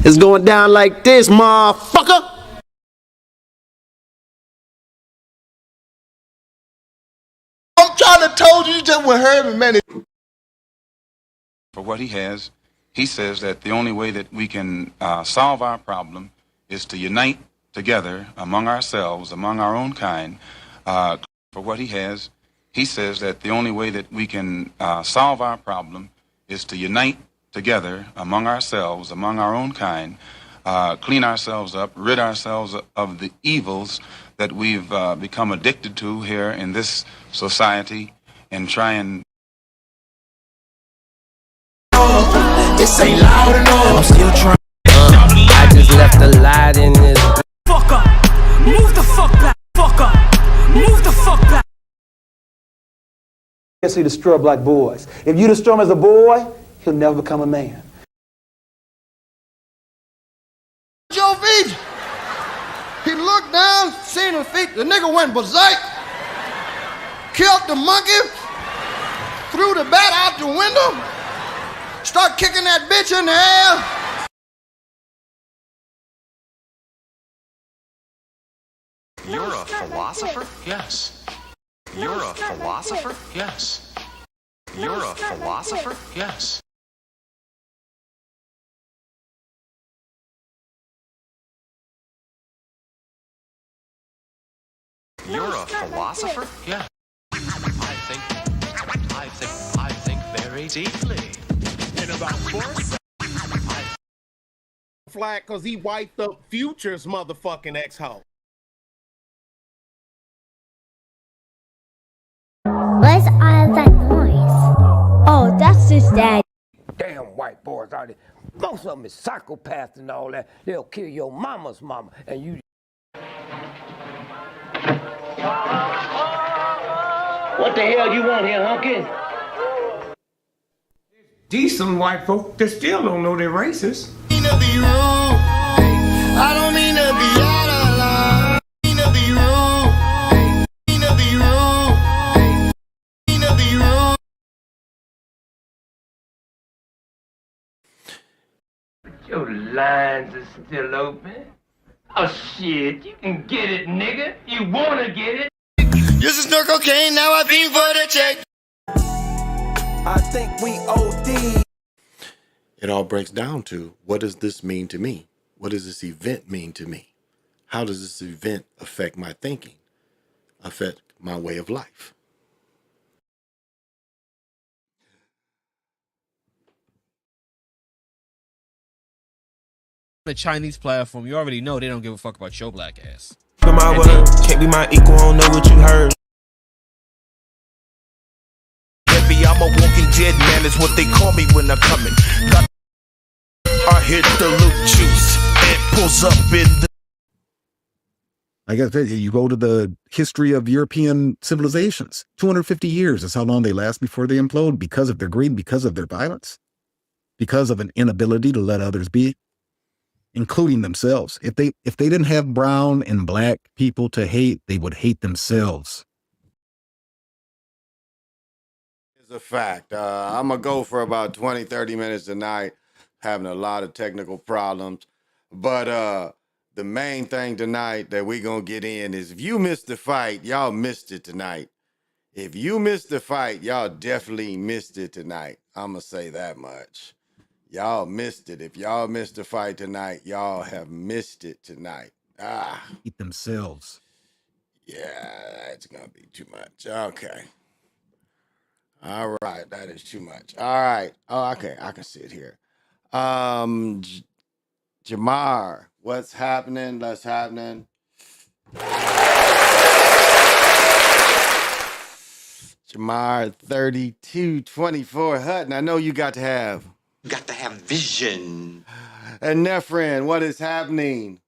It's going down like this, motherfucker. I'm trying to told you just with Herman, man. For what he has, he says that the only way that we can solve our problem is to unite together among ourselves, among our own kind. For what he has, he says that the only way that we can solve our problem is to unite together among ourselves, among our own kind, clean ourselves up, rid ourselves of the evils that we've become addicted to here in this society, and try and this ain't loud enough. I'm still trying. I just left a light in this. Fuck up. Move the fuck back. Fuck up. Move the fuck back. He destroy black boys. If you destroy him as a boy, he'll never become a man. Joe feet. He looked down, seen his feet. The nigga went berserk. Killed the monkey. Threw the bat out the window. Start kicking that bitch in the air. You're a philosopher? Yes. You're a philosopher? Yes. You're a philosopher? Yes. You're a philosopher? Yeah. I think very deeply. In about 4 seconds. Flag cause he wiped up Future's motherfucking ex-hoe. What's all that noise? Oh, that's just dad. Damn white boys out there. Most of them is psychopaths and all that. They'll kill your mama's mama and you. What the hell you want here, hunky? Decent white folk that still don't know they're racist. I don't mean to be out of line. Mean to be rude. Mean to be rude. Mean to be rude. Your lines are still open. Oh shit, you can get it, nigga. You wanna get it? This is no cocaine, now I think for the check. I think we OD. It all breaks down to, what does this mean to me? What does this event mean to me? How does this event affect my thinking, affect my way of life? The Chinese platform, you already know they don't give a fuck about your black ass. My word, can't be my equal, don't know what you heard. Baby, I'm a walking dead man, is what they call me when I'm coming. I hit the loop juice and pulls up in the. I guess you go to the history of European civilizations. 250 years is how long they last before they implode, because of their greed, because of their violence, because of an inability to let others be, including themselves. If they didn't have brown and black people to hate, they would hate themselves. It's a fact. I'm going to go for about 20, 30 minutes tonight, having a lot of technical problems. But the main thing tonight that we're going to get in is, if you missed the fight, y'all missed it tonight. If you missed the fight, y'all definitely missed it tonight. I'm going to say that much. Y'all missed it. If y'all missed the fight tonight, y'all have missed it tonight. Eat themselves. Yeah, that's going to be too much. Okay. All right, that is too much. All right. Oh, okay, I can sit here. Jamar, what's happening? What's happening? Jamar 3224 Hutton. I know you got to have. You got to have vision. And Nefren, what is happening?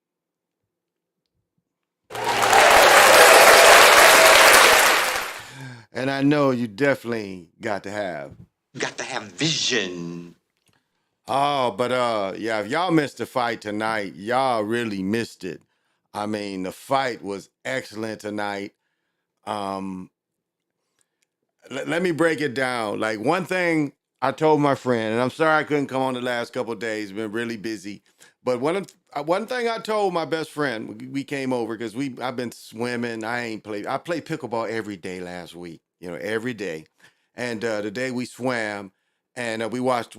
And I know you definitely got to have. You got to have vision. Oh, but yeah, if y'all missed the fight tonight, y'all really missed it. I mean, the fight was excellent tonight. Let me break it down. Like, one thing I told my friend, and I'm sorry I couldn't come on the last couple of days. Been really busy. But one thing I told my best friend, we came over because I've been swimming. I played pickleball every day last week. Every day. And the day we swam, and we watched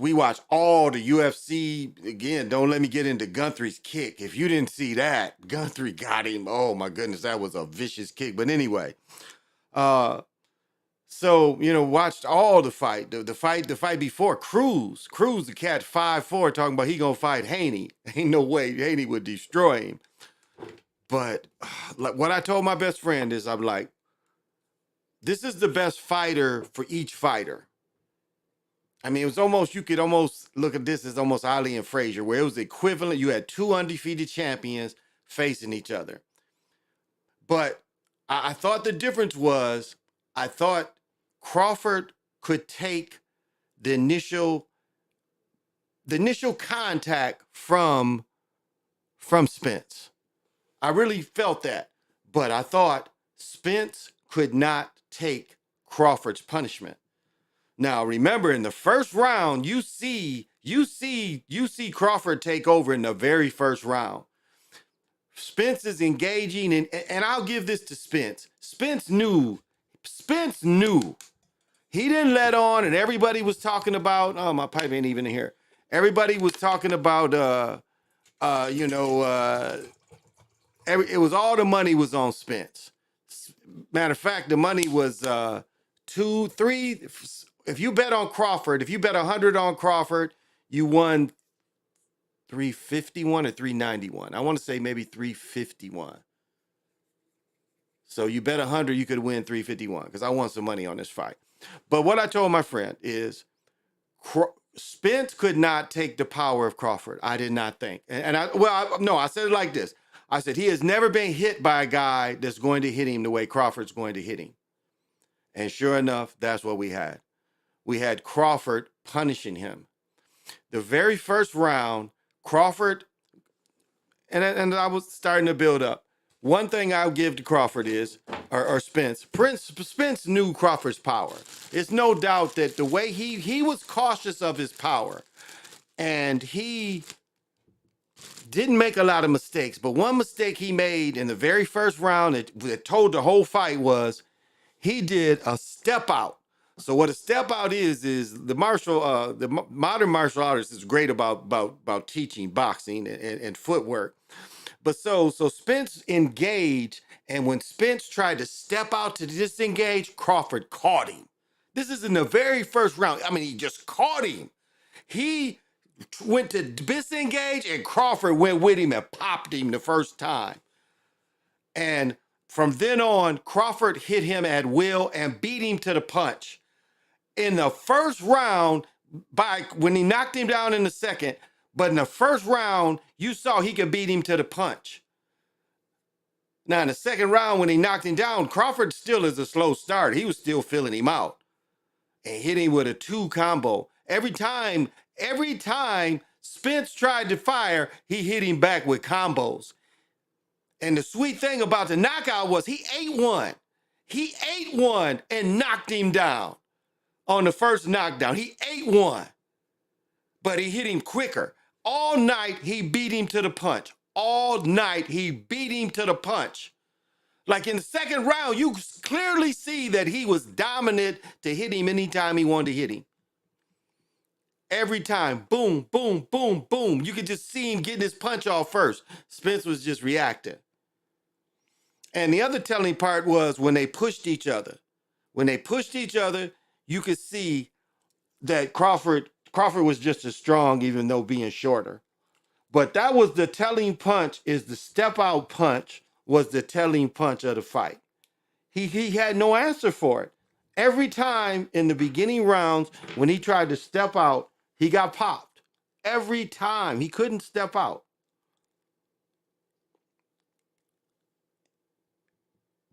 all the UFC. Again, don't let me get into Guthrie's kick. If you didn't see that, Guthrie got him. Oh my goodness, that was a vicious kick. But anyway, so watched all the fight. The fight before Cruz the cat 5'4", talking about he gonna fight Haney. Ain't no way Haney would destroy him. But like what I told my best friend is, I'm like, this is the best fighter for each fighter. I mean, it was almost, you could almost look at this as almost Ali and Frazier, where it was equivalent. You had two undefeated champions facing each other. But I thought the difference was, I thought Crawford could take the initial contact from Spence. I really felt that. But I thought Spence could not take Crawford's punishment. Now, remember, in the first round, you see Crawford take over in the very first round. Spence is engaging, and I'll give this to Spence. Spence knew. He didn't let on, and everybody was talking about, oh, my pipe ain't even in here. Everybody was talking about, it was all the money was on Spence. Matter of fact, the money was 2, 3. If you bet on Crawford, if you bet 100 on Crawford, you won 351 or 391. I want to say maybe 351. So you bet 100, you could win 351 because I won some money on this fight. But what I told my friend is Spence could not take the power of Crawford. I did not think. I said it like this. I said, he has never been hit by a guy that's going to hit him the way Crawford's going to hit him. And sure enough, that's what we had. We had Crawford punishing him. The very first round, Crawford, and I was starting to build up. One thing I'll give to Crawford is, or Spence. Spence knew Crawford's power. It's no doubt that the way he was cautious of his power, and he didn't make a lot of mistakes. But one mistake he made in the very first round that told the whole fight was he did a step out. So what a step out is the modern martial artist is great about teaching boxing and footwork. But so Spence engaged, and when Spence tried to step out to disengage, Crawford caught him. This is in the very first round. I mean, he just caught him. He went to disengage, and Crawford went with him and popped him the first time. And from then on, Crawford hit him at will and beat him to the punch. In the first round, when he knocked him down in the second, but in the first round, you saw he could beat him to the punch. Now, in the second round, when he knocked him down, Crawford still is a slow start. He was still filling him out and hit him with a 2 combo. Every time Spence tried to fire, he hit him back with combos. And the sweet thing about the knockout was he ate one. He ate one and knocked him down. On the first knockdown, he ate one, but he hit him quicker. All night, he beat him to the punch. All night, he beat him to the punch. Like in the second round, you clearly see that he was dominant to hit him anytime he wanted to hit him. Every time, boom, boom, boom, boom. You could just see him getting his punch off first. Spence was just reacting. And the other telling part was when they pushed each other. When they pushed each other, you could see that Crawford was just as strong, even though being shorter. But that was the telling punch, is the step out punch was the telling punch of the fight. He had no answer for it. Every time in the beginning rounds, when he tried to step out, he got popped. Every time he couldn't step out.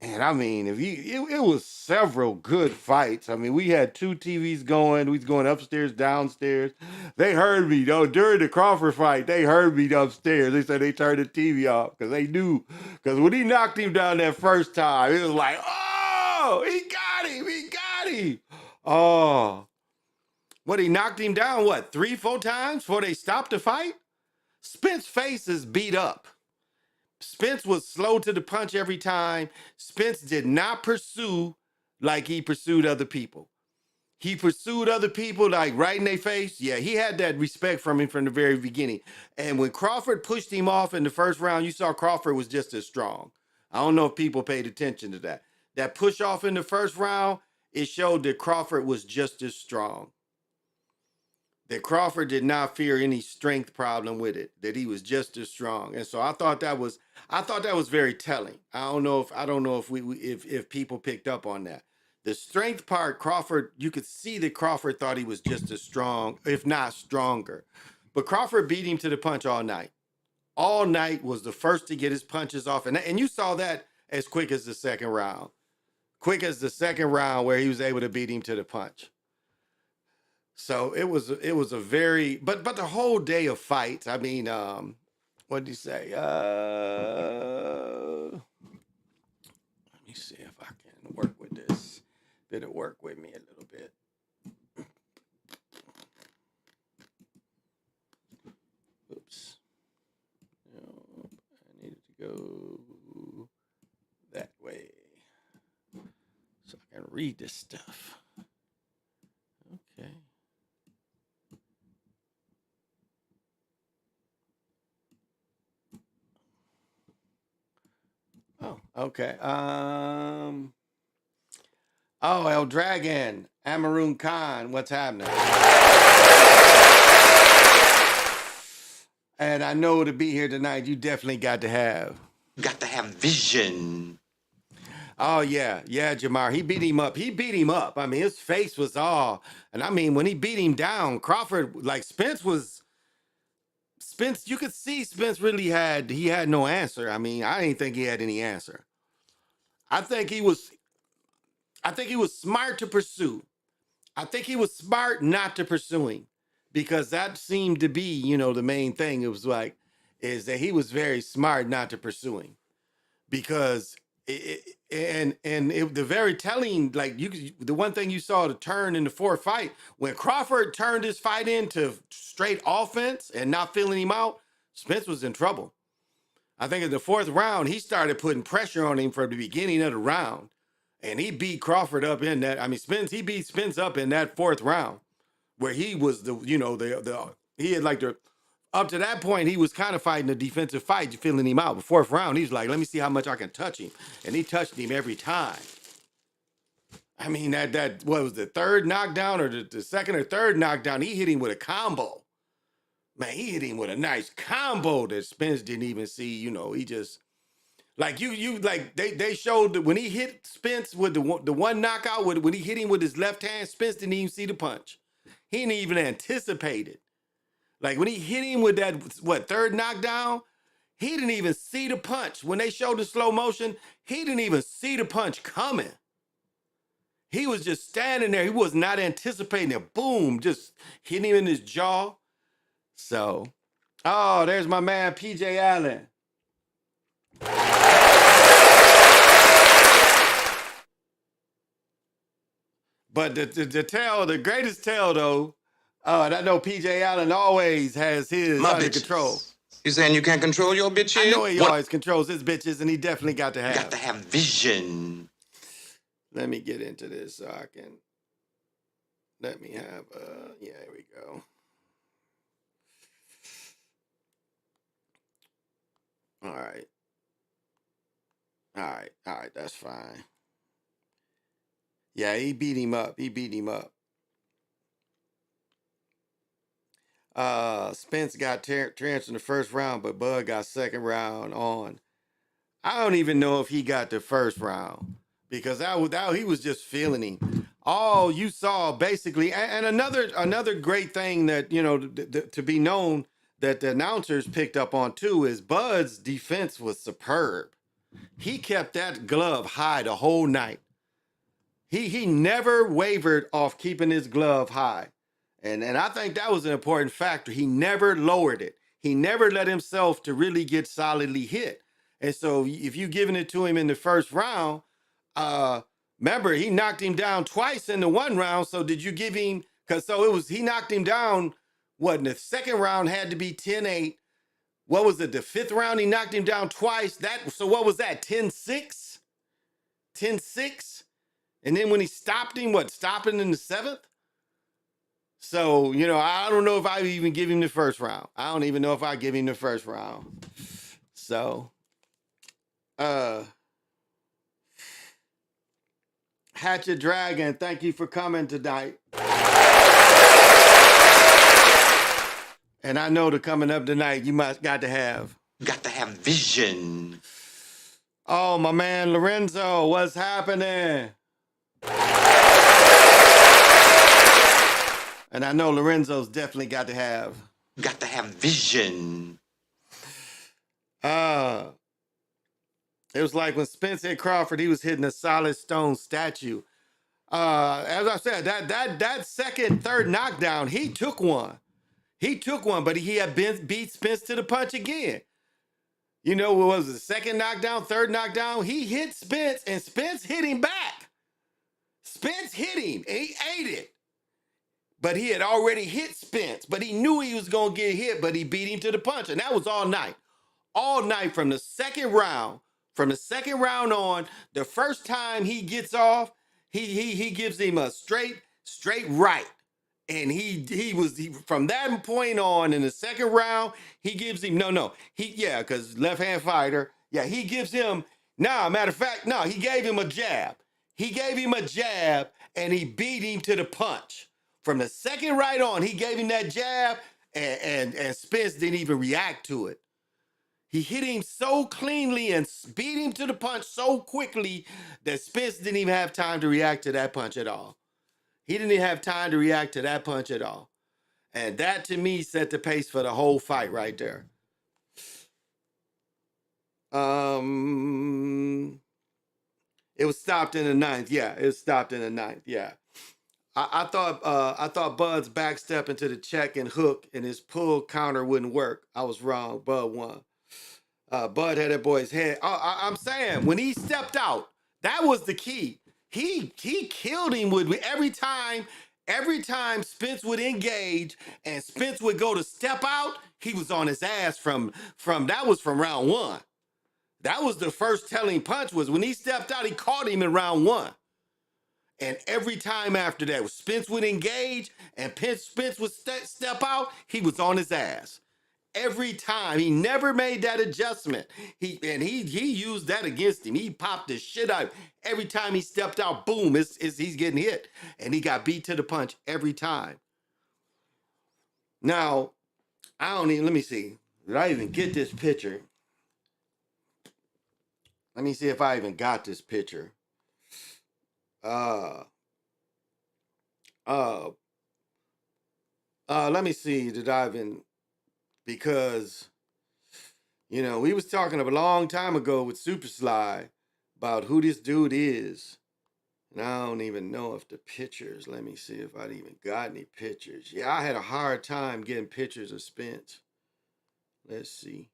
And I mean, it was several good fights. I mean, we had 2 TVs going. We was going upstairs, downstairs. They heard me, though. During the Crawford fight, they heard me upstairs. They said they turned the TV off because they knew. Because when he knocked him down that first time, it was like, oh, he got him. He got him. Oh. What, he knocked him down, what, 3-4 times before they stopped the fight? Spence's face is beat up. Spence was slow to the punch every time. Spence did not pursue like he pursued other people. He pursued other people like right in their face. Yeah, he had that respect from him from the very beginning. And when Crawford pushed him off in the first round, you saw Crawford was just as strong. I don't know if people paid attention to that. That push off in the first round, it showed that Crawford was just as strong. That Crawford did not fear any strength problem with it, that he was just as strong. And so I thought that was very telling. I don't know if people picked up on that. The strength part, Crawford, you could see that Crawford thought he was just as strong, if not stronger. But Crawford beat him to the punch all night. All night, was the first to get his punches off. And you saw that as quick as the second round. Quick as the second round where he was able to beat him to the punch. So it was a very, but the whole day of fights, I mean, what did he say? Let me see if I can work with this. Better work with me a little bit. Oops. No, I needed to go that way so I can read this stuff. Okay. Oh, okay. Oh, El Dragon, Amaroon Khan, what's happening? And I know to be here tonight, you definitely got to have vision. Oh, yeah, Jamar. He beat him up. I mean, his face was all, and I mean, when he beat him down, Crawford, like Spence, you could see Spence really had no answer. I mean, I didn't think he had any answer. I think he was smart to pursue. I think he was smart not to pursue him, because that seemed to be, the main thing. It was like, is that he was very smart not to pursue him, because the very telling, like the one thing you saw to turn in the fourth fight, when Crawford turned his fight into straight offense and not feeling him out, Spence was in trouble. I think in the fourth round, he started putting pressure on him from the beginning of the round. And he beat Crawford up in that. I mean, he beat Spence up in that fourth round, where he was up to that point, he was kind of fighting a defensive fight, feeling him out. The fourth round, he's like, let me see how much I can touch him. And he touched him every time. I mean, what was the third knockdown or the second or third knockdown? He hit him with a combo. Man, he hit him with a nice combo that Spence didn't even see. He just, like they showed that when he hit Spence with the one knockout, when he hit him with his left hand, Spence didn't even see the punch. He didn't even anticipate it. Like when he hit him with that, third knockdown, he didn't even see the punch. When they showed the slow motion, he didn't even see the punch coming. He was just standing there. He was not anticipating it. Boom, just hitting him in his jaw. So, oh, there's my man, PJ Allen. But the greatest tell though, and I know PJ Allen always has his under control. You saying you can't control your bitches? I know he always controls his bitches, and he definitely got to have. Got to have vision. Let me get into this so I can. Let me have. Yeah, here we go. All right. That's fine. Yeah, he beat him up. Spence got trenched in the first round, but Bud got second round on. I don't even know if he got the first round, because he was just feeling him. All you saw basically, and another great thing that, to be known that the announcers picked up on too, is Bud's defense was superb. He kept that glove high the whole night. He never wavered off keeping his glove high. And I think that was an important factor. He never lowered it. He never let himself to really get solidly hit. And so if you giving it to him in the first round, remember, he knocked him down twice in the one round. So did you give him Because so it was, he knocked him down. What, in the second round had to be 10-8. What was it? The fifth round, he knocked him down twice. So what was that? 10-6? 10-6? And then when he stopped him, stopped him in the seventh? So, I don't know if I even give him the first round. I don't even know if I give him the first round. So, Hatchet Dragon, thank you for coming tonight. And I know the coming up tonight, you got to have vision. Oh, my man Lorenzo, what's happening? And I know Lorenzo's definitely got to have vision. It was like when Spence hit Crawford, he was hitting a solid stone statue. As I said, that second, third knockdown, he took one. But he had beat Spence to the punch again. What was it? Second knockdown, third knockdown? He hit Spence, and Spence hit him back. Spence hit him, and he ate it. But he had already hit Spence, but he knew he was going to get hit, but he beat him to the punch, and that was all night. All night from the second round. From the second round on, the first time he gets off, he gives him a straight right. And he was from that point on in the second round, he gives him because left-hand fighter, he gives him, matter of fact, he gave him a jab. He gave him a jab and he beat him to the punch. From the second right on, he gave him that jab and Spence didn't even react to it. He hit him so cleanly and beat him to the punch so quickly that Spence didn't even have time to react to that punch at all. He didn't even have time to react to that punch at all. And that, to me, set the pace for the whole fight right there. It was stopped in the ninth. Yeah, it was stopped in the ninth. Yeah. I thought Bud's backstep into the check and hook and his pull counter wouldn't work. I was wrong. Bud won. Bud had that boy's head. I'm saying, when he stepped out, that was the key. He killed him with every time Spence would engage and Spence would go to step out, he was on his ass from that was from round one. That was the first telling punch, was when he stepped out, he caught him in round one. And every time after that, Spence would engage and Spence would step out, he was on his ass. Every time. He never made that adjustment. He used that against him. He popped the shit out. Every time he stepped out, boom, he's getting hit. And he got beat to the punch every time. Now, let me see. Did I even get this picture? Let me see if I even got this picture. Let me see. Did I even... Because, we was talking a long time ago with Super Sly about who this dude is. And I don't even know if the pictures, let me see if I even got any pictures. Yeah, I had a hard time getting pictures of Spence. Let's see.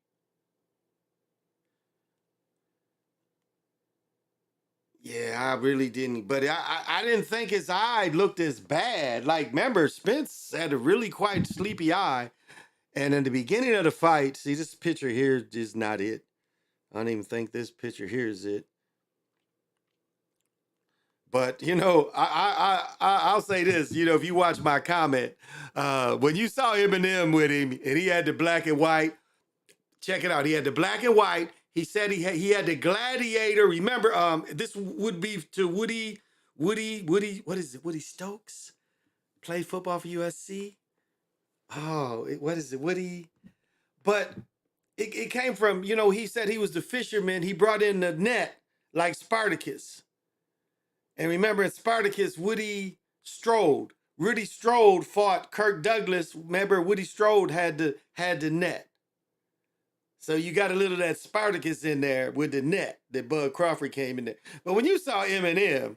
Yeah, I really didn't. But I didn't think his eye looked as bad. Like, remember, Spence had a really quite sleepy eye. And in the beginning of the fight, see, this picture here is not it. I don't even think this picture here is it. But, I'll say this, if you watch my comment, when you saw Eminem with him and he had the black and white, check it out. He had the black and white. He said he had the Gladiator. Remember, this would be to Woody, what is it? Woody Stokes? Played football for USC. Oh, what is it? Woody? But it came from, he said he was the fisherman. He brought in the net like Spartacus. And remember, in Spartacus, Woody Strode fought Kirk Douglas. Remember, Woody Strode had the net. So you got a little of that Spartacus in there with the net that Bud Crawford came in there. But when you saw Eminem,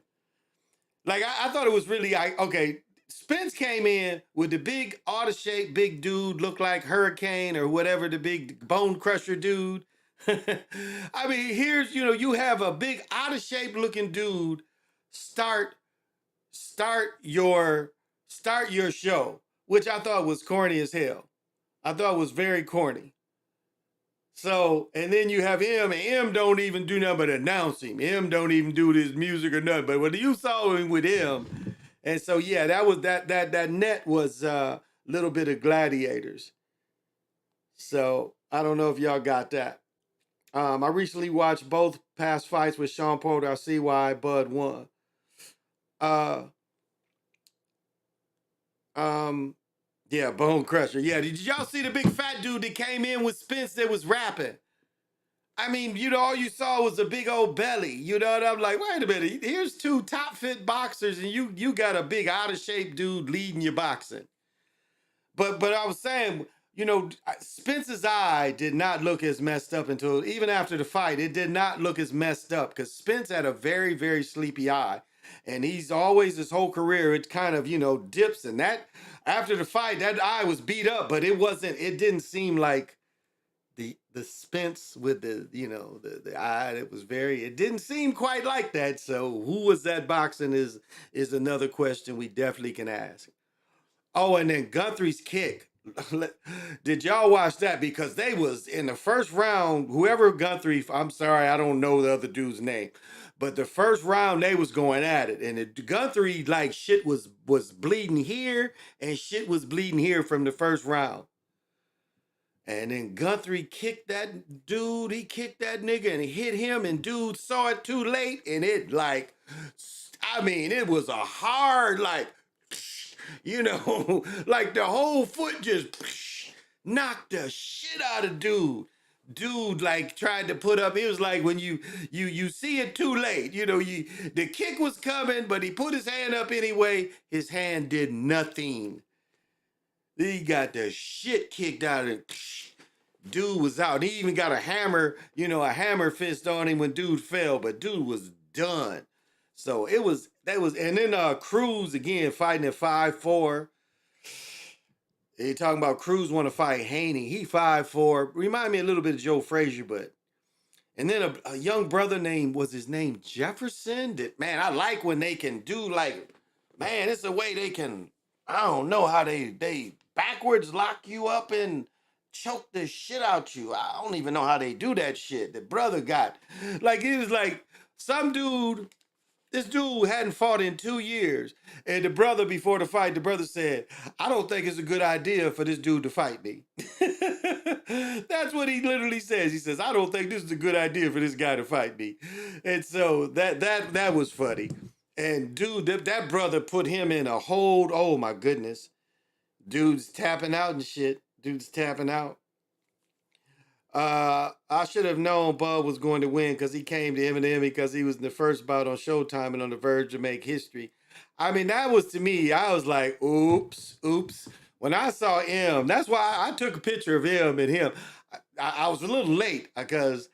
like I thought it was really, okay, Spence came in with the big auto-shaped big dude, looked like Hurricane or whatever, the big bone crusher dude. I mean, here's, you have a big out-of-shape looking dude start your start your show, which I thought was corny as hell. I thought was very corny. So, and then you have him, and him don't even do nothing but announce him. Him don't even do this music or nothing. But when you saw him with him, and so yeah, that was that net was a little bit of gladiators. So I don't know if y'all got that. I recently watched both past fights with Sean Porter. I see why Bud won. Yeah, Bone Crusher. Yeah, did y'all see the big fat dude that came in with Spence that was rapping? I mean, all you saw was a big old belly. You know what I'm like? Wait a minute. Here's two top fit boxers, and you got a big out of shape dude leading your boxing. But I was saying, Spence's eye did not look as messed up until even after the fight. It did not look as messed up because Spence had a very, very sleepy eye. And he's always, his whole career, it kind of, dips. And that, after the fight, that eye was beat up, but it didn't seem like the Spence with the eye. It didn't seem quite like that. So who was that boxing is another question we definitely can ask. Oh, and then Guthrie's kick. Did y'all watch that? Because they was in the first round, whoever Guthrie, I'm sorry, I don't know the other dude's name. But the first round, they was going at it. And Guthrie, like, shit was bleeding here and shit was bleeding here from the first round. And then Guthrie kicked that dude. He kicked that nigga and he hit him. And dude saw it too late. And it it was a hard, like, like the whole foot just knocked the shit out of dude. Dude, like, tried to put up. It was like when you see it too late. The kick was coming, but he put his hand up anyway. His hand did nothing. He got the shit kicked out of him. Dude was out. He even got a hammer, a hammer fist on him when dude fell, but dude was done. So and then Cruz again fighting at 5'4". They talking about Cruz want to fight Haney. He 5'4". Remind me a little bit of Joe Frazier, and then a young brother was his name Jefferson? Man, I like when they can do it's a way they can, I don't know how they backwards lock you up and choke the shit out you. I don't even know how they do that shit. The brother got, it was like some dude. This dude hadn't fought in 2 years. And the brother, before the fight, the brother said, I don't think it's a good idea for this dude to fight me. That's what he literally says. He says, I don't think this is a good idea for this guy to fight me. And so that was funny. And dude, that brother put him in a hold. Oh my goodness. Dude's tapping out and shit. Dude's tapping out. I should have known Bud was going to win because he came to Eminem because he was in the first bout on Showtime and on the verge to make history. I mean, that was, to me, I was like, oops. When I saw M, that's why I took a picture of M and him. I was a little late because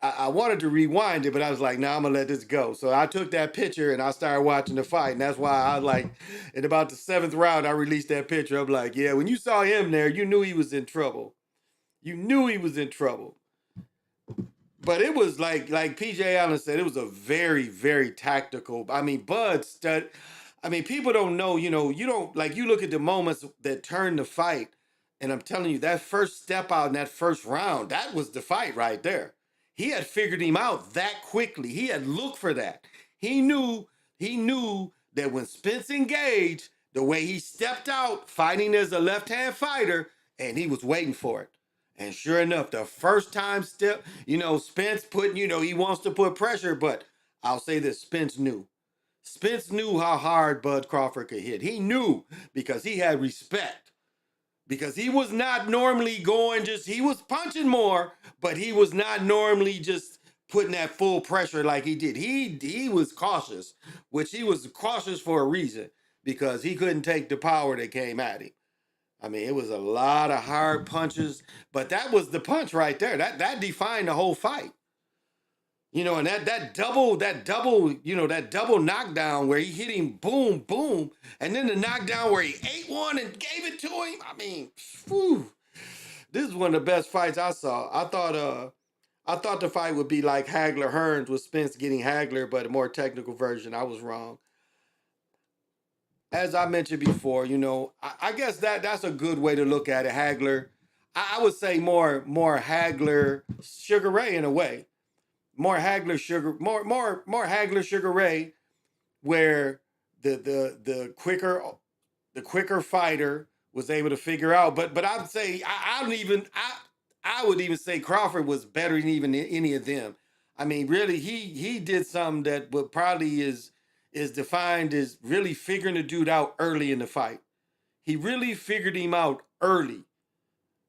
I wanted to rewind it, but I was like, nah, I'm going to let this go. So I took that picture and I started watching the fight. And that's why I was like, in about the 7th round, I released that picture. I'm like, yeah, when you saw him there, you knew he was in trouble. You knew he was in trouble. But it was like PJ Allen said, it was a very, very tactical. I mean, Bud stud. I mean, people don't know, you don't, you look at the moments that turned the fight. And I'm telling you, that first step out in that first round, that was the fight right there. He had figured him out that quickly. He had looked for that. He knew that when Spence engaged, the way he stepped out fighting as a left-hand fighter, and he was waiting for it. And sure enough, the first time step, Spence he wants to put pressure, but I'll say this, Spence knew. Spence knew how hard Bud Crawford could hit. He knew because he had respect. Because he was not normally he was punching more, but he was not normally just putting that full pressure like he did. He was cautious, which he was cautious for a reason, because he couldn't take the power that came at him. I mean, it was a lot of hard punches, but that was the punch right there. That defined the whole fight. And that double knockdown where he hit him, boom, boom, and then the knockdown where he ate one and gave it to him. I mean, whew, this is one of the best fights I saw. I thought the fight would be like Hagler Hearns with Spence getting Hagler, but a more technical version. I was wrong. as I mentioned before, I guess that's a good way to look at it. Hagler, I would say more Hagler, Sugar Ray in a way, more Hagler, more Hagler, Sugar Ray, where the quicker fighter was able to figure out. But I'd say I would even say Crawford was better than even any of them. I mean, really, he did something that would probably is defined as really figuring the dude out early in the fight. He really figured him out early.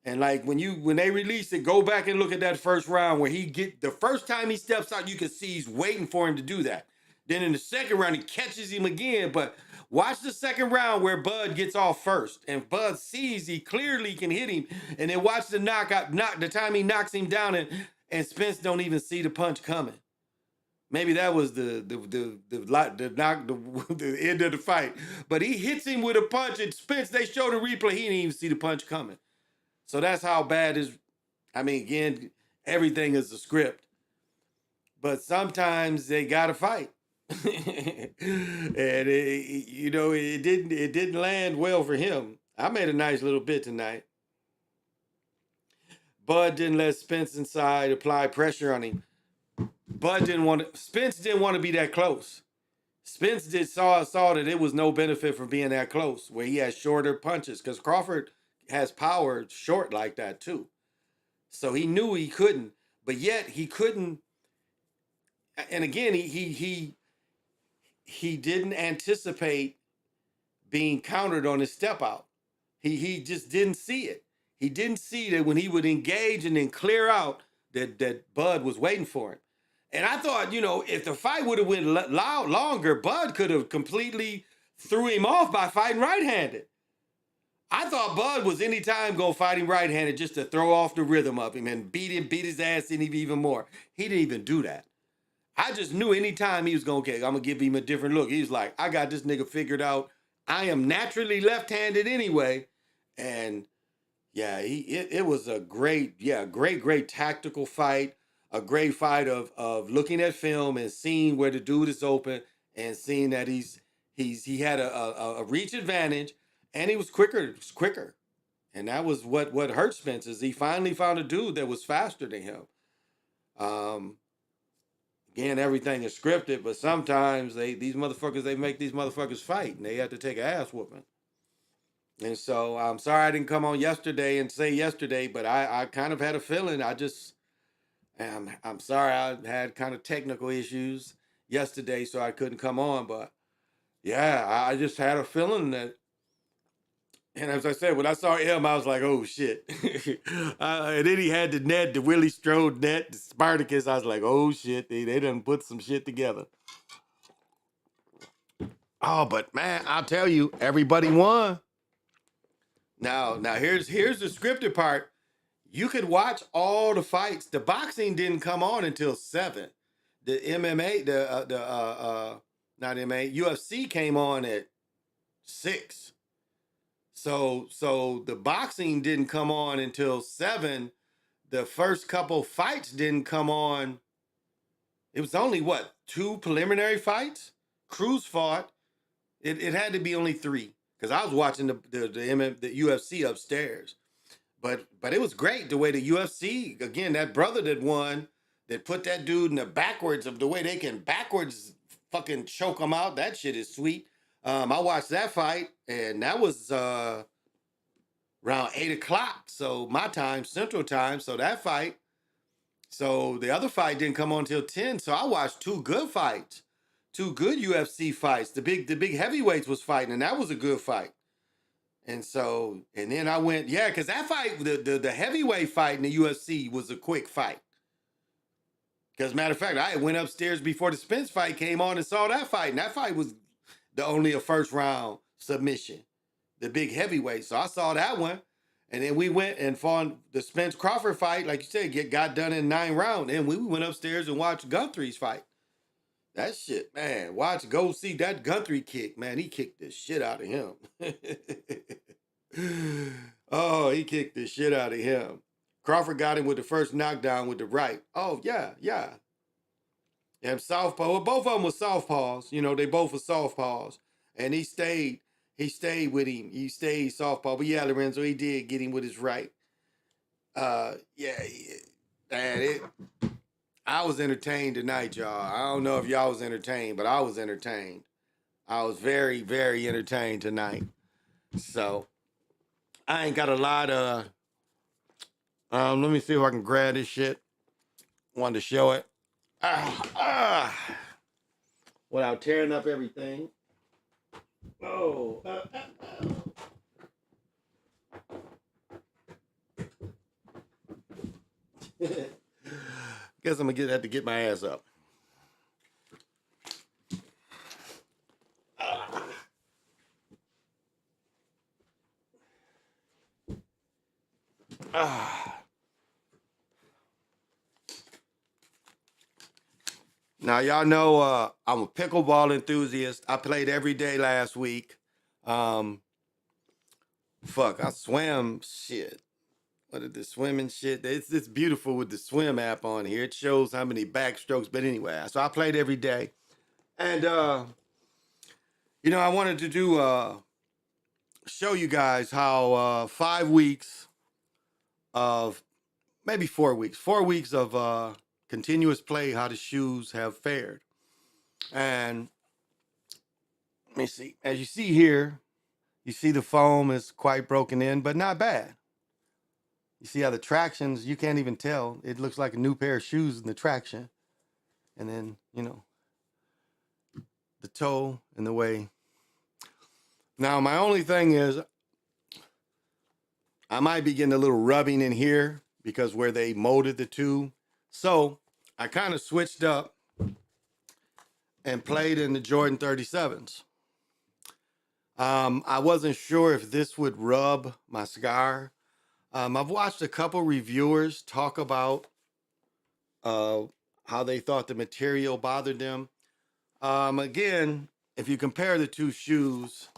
And like when they release it, go back and look at that first round where the first time he steps out, you can see he's waiting for him to do that. Then in the second round, he catches him again. But watch the second round where Bud gets off first. And Bud sees he clearly can hit him. And then watch the the time he knocks him down and Spence don't even see the punch coming. Maybe that was the end of the fight. But he hits him with a punch, and Spence, they show the replay, he didn't even see the punch coming. So that's how bad again, everything is a script. But sometimes they gotta fight. And it didn't land well for him. I made a nice little bit tonight. Bud didn't let Spence inside, apply pressure on him. Spence didn't want to be that close. Spence saw that it was no benefit from being that close, where he has shorter punches, because Crawford has power short like that too. So he knew he couldn't, but yet he couldn't. And again, he didn't anticipate being countered on his step out. He just didn't see it. He didn't see that when he would engage and then clear out that Bud was waiting for him. And I thought, if the fight would have went longer, Bud could have completely threw him off by fighting right-handed. I thought Bud was anytime going to fight him right-handed just to throw off the rhythm of him and beat his ass in him even more. He didn't even do that. I just knew anytime he was going, okay, I'm going to give him a different look. He was like, I got this nigga figured out. I am naturally left-handed anyway. And yeah, it was a great tactical fight. A great fight of looking at film and seeing where the dude is open and seeing that he had a reach advantage and he was quicker. And that was what hurt Spence, is he finally found a dude that was faster than him. Again, everything is scripted, but sometimes they make these motherfuckers fight and they have to take an ass whooping. And so I'm sorry I didn't come on yesterday and say yesterday, but I kind of had a feeling. I'm sorry I had kind of technical issues yesterday, so I couldn't come on. But yeah, I just had a feeling that, and as I said, when I saw him, I was like, oh shit. And then he had the Willie Strode net, the Spartacus. I was like, oh shit, they done put some shit together. Oh, but man, I'll tell you, everybody won. Now here's the scripted part. You could watch all the fights. The boxing didn't come on until 7. The MMA, not MMA, UFC came on at 6. So the boxing didn't come on until 7. The first couple fights didn't come on. It was only 2 preliminary fights? Cruz fought. It had to be only 3, because I was watching the UFC upstairs. But it was great the way the UFC, again, that brother that won, that put that dude in the backwards of the way they can backwards fucking choke him out. That shit is sweet. I watched that fight, and that was around 8 o'clock. So my time, Central Time. So that fight. So the other fight didn't come on until 10. So I watched 2 good fights, 2 good UFC fights. The big heavyweights was fighting, and that was a good fight. And then I went, because that fight, the heavyweight fight in the UFC was a quick fight. Because matter of fact, I went upstairs before the Spence fight came on and saw that fight. And that fight was only a first round submission, the big heavyweight. So I saw that one. And then we went and fought the Spence Crawford fight, like you said, got done in 9 rounds. And we went upstairs and watched Guthrie's fight. That shit, man, go see that Guthrie kick, man. He kicked the shit out of him. Oh, he kicked the shit out of him. Crawford got him with the first knockdown with the right. Oh, yeah. And southpaw, well, both of them were southpaws. They both were southpaws. And he stayed. He stayed with him. He stayed softball. But yeah, Lorenzo, he did get him with his right. Man, I was entertained tonight, y'all. I don't know if y'all was entertained, but I was entertained. I was very, very entertained tonight. So I ain't got a lot of. Let me see if I can grab this shit. Wanted to show it. Without tearing up everything. Oh. Guess I'm gonna have to get my ass up. Now y'all know I'm a pickleball enthusiast. I played every day last week. I swam shit. What is the swimming shit? It's beautiful with the swim app on here. It shows how many backstrokes. But anyway, so I played every day. And I wanted to do show you guys how 5 weeks of maybe 4 weeks. 4 weeks of continuous play, how the shoes have fared. And let me see. As you see here, you see the foam is quite broken in, but not bad. You see how the tractions, you can't even tell. It looks like a new pair of shoes in the traction. And then, the toe and the way. Now, my only thing is I might be getting a little rubbing in here because where they molded the two. So I kind of switched up and played in the Jordan 37s. I wasn't sure if this would rub my cigar. I've watched a couple reviewers talk about how they thought the material bothered them. Again, if you compare the two shoes,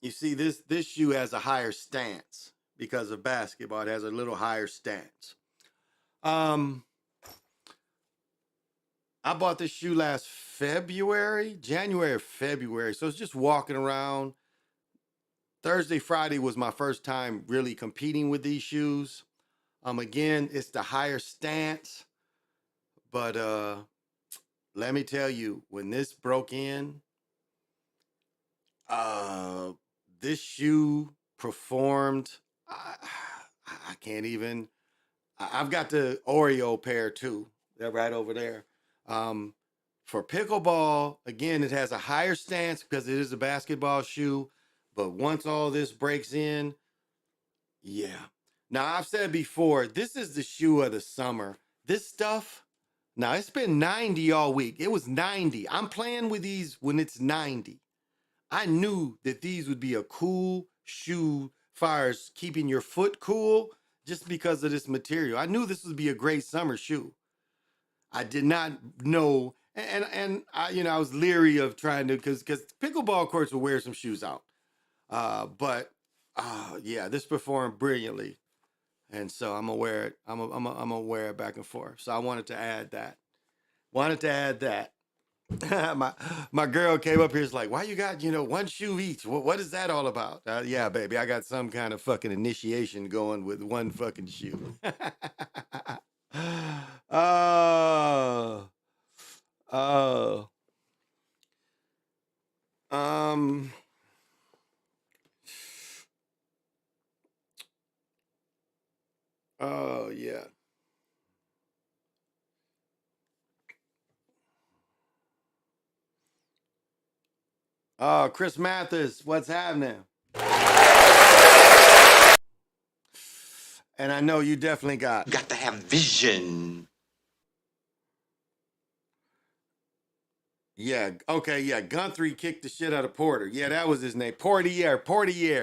you see this shoe has a higher stance because of basketball. It has a little higher stance. I bought this shoe last January or February. So it's just walking around. Thursday, Friday was my first time really competing with these shoes. Again, it's the higher stance. But let me tell you, when this broke in, this shoe performed. I can't even. I've got the Oreo pair too. They're right over there. For pickleball, again, it has a higher stance because it is a basketball shoe. But once all this breaks in, yeah. Now, I've said before, this is the shoe of the summer. This stuff, now it's been 90 all week. It was 90. I'm playing with these when it's 90. I knew that these would be a cool shoe far as keeping your foot cool just because of this material. I knew this would be a great summer shoe. I did not know, and I was leery of trying to, because pickleball courts will wear some shoes out. But this performed brilliantly. And so I'm gonna wear it. I'm gonna wear it back and forth. So I wanted to add that. My girl came up here, is like, why you got, one shoe each? What is that all about? Yeah, baby, I got some kind of fucking initiation going with one fucking shoe. Oh, yeah. Oh, Chris Mathis, what's happening? And I know you definitely got to have vision. Yeah, okay, yeah. Guthrie kicked the shit out of Porter. Yeah, that was his name. Portier.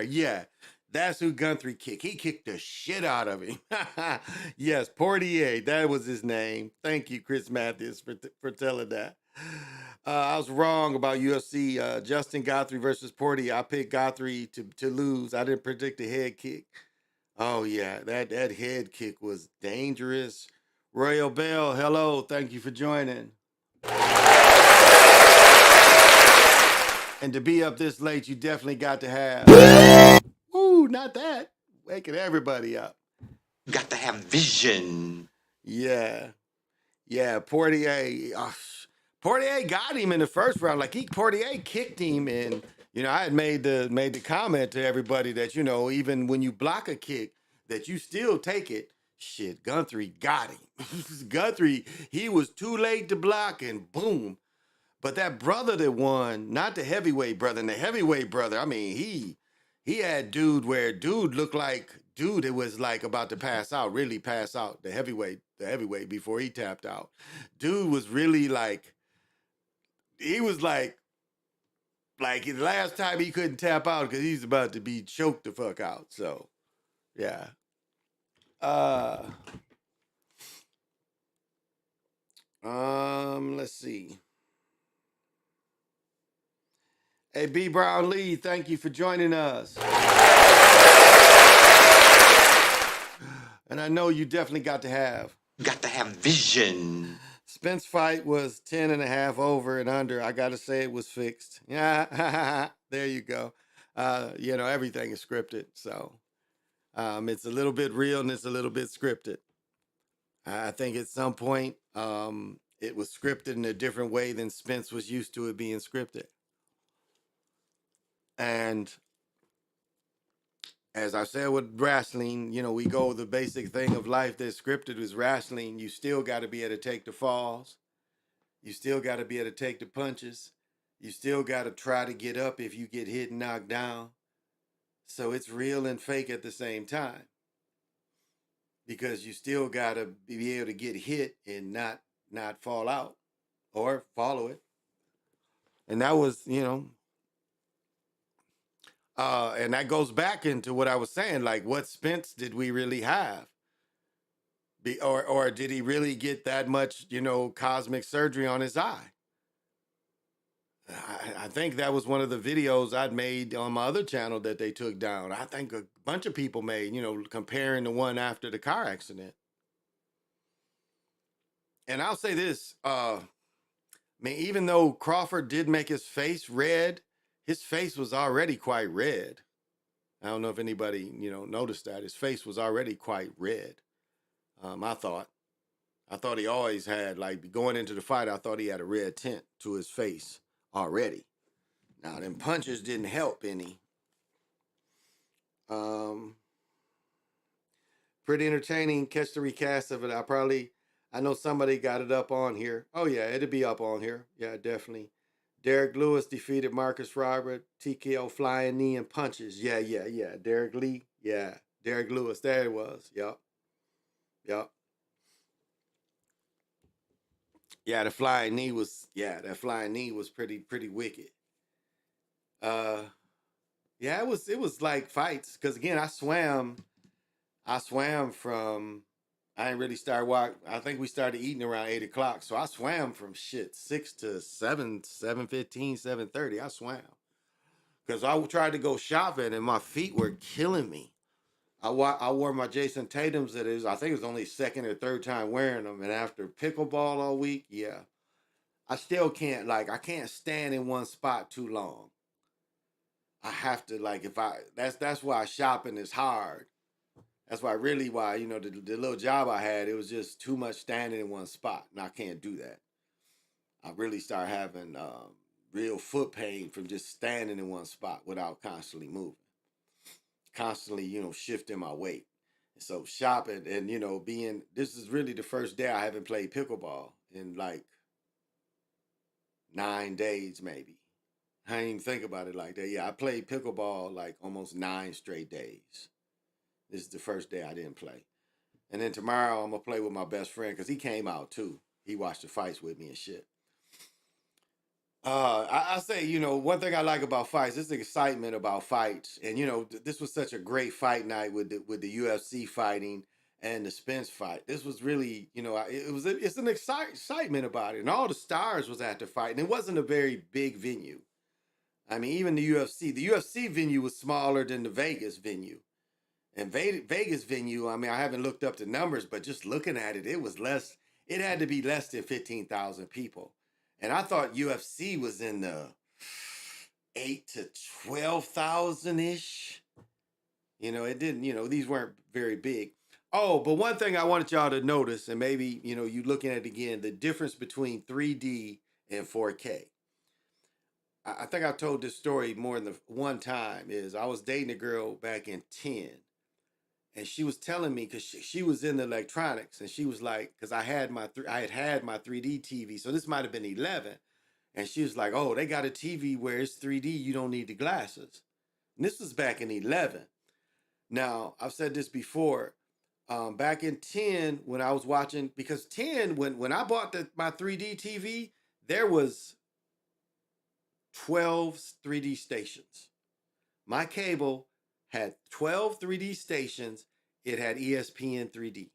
Yeah, that's who Guthrie kicked. He kicked the shit out of him. Yes, Portier, that was his name. Thank you, Chris Matthews, for telling that. I was wrong about UFC. Justin Guthrie versus Portier. I picked Guthrie to lose. I didn't predict a head kick. Oh, yeah, that head kick was dangerous. Royal Bell, hello. Thank you for joining. And to be up this late, you definitely got to have. Ooh, not that. Waking everybody up. Got to have vision. Yeah. Yeah, Portier. Portier got him in the first round. Like Portier kicked him, and I had made the comment to everybody that even when you block a kick, that you still take it. Shit, Guthrie got him. Guthrie, he was too late to block, and boom. But that brother that won, not the heavyweight brother, and the heavyweight brother, I mean, he had dude looked like dude that was like about to pass out, really pass out, the heavyweight before he tapped out. Dude was really like, he was like the last time he couldn't tap out because he's about to be choked the fuck out. So, yeah. Let's see. Hey, B. Brown Lee, thank you for joining us. And I know you definitely got to have vision. Spence fight was 10.5 over and under. I got to say it was fixed. Yeah, there you go. Everything is scripted. So it's a little bit real and it's a little bit scripted. I think at some point it was scripted in a different way than Spence was used to it being scripted. And as I said with wrestling, we go the basic thing of life that's scripted is wrestling. You still got to be able to take the falls. You still got to be able to take the punches. You still got to try to get up if you get hit and knocked down. So it's real and fake at the same time. Because you still got to be able to get hit and not fall out or follow it. And that was, and that goes back into what I was saying, like what Spence did we really have? Or did he really get that much, cosmic surgery on his eye? I think that was one of the videos I'd made on my other channel that they took down. I think a bunch of people made, comparing the one after the car accident. And I'll say this, even though Crawford did make his face red, his face was already quite red. I don't know if anybody, noticed that. His face was already quite red. I thought he always had, like, going into the fight, I thought he had a red tint to his face already. Now, them punches didn't help any. Pretty entertaining. Catch the recast of it. I know somebody got it up on here. Oh, yeah, it'll be up on here. Yeah, definitely. Derek Lewis defeated Marcus Robert, TKO flying knee and punches. Yeah. Derek Lee. Yeah. Derek Lewis. There it was. Yup. Yeah, that flying knee was pretty wicked. Yeah, it was like fights. Cause again, I swam from, I didn't really start walking. I think we started eating around 8 o'clock. So I swam from 6 to 7, 7:15, 7:30. I swam. Because I tried to go shopping and my feet were killing me. I wore my Jason Tatum's I think it was only second or third time wearing them. And after pickleball all week, yeah. I still can't, I can't stand in one spot too long. I have to, that's why shopping is hard. That's why the little job I had, it was just too much standing in one spot, and I can't do that. I really start having real foot pain from just standing in one spot without constantly moving, constantly, shifting my weight. So shopping and, this is really the first day I haven't played pickleball in 9 days maybe. I didn't even think about it like that. Yeah, I played pickleball almost 9 straight days. This is the first day I didn't play. And then tomorrow I'm going to play with my best friend because he came out too. He watched the fights with me and shit. I say, one thing I like about fights, this is the excitement about fights. And, this was such a great fight night with the UFC fighting and the Spence fight. This was really, it's an excitement about it. And all the stars was at the fight. And it wasn't a very big venue. I mean, even the UFC venue was smaller than the Vegas venue. And Vegas venue, I haven't looked up the numbers, but just looking at it, it was less. It had to be less than 15,000 people. And I thought UFC was in the 8 to 12,000 ish. It didn't, these weren't very big. Oh, but one thing I wanted y'all to notice, and maybe, you looking at it again, the difference between 3D and 4K. I think I've told this story more than one time. Is I was dating a girl back in 10, and she was telling me, because she was in the electronics, and she was like, because I had my 3D TV, so this might have been 11, and she was like, oh, they got a TV where it's 3D, you don't need the glasses. And this was back in 11. Now, I've said this before. Back in 10, when I was watching, because 10, when I bought my 3D TV, there was 12 3D stations. My cable had 12 3D stations. It had ESPN 3D.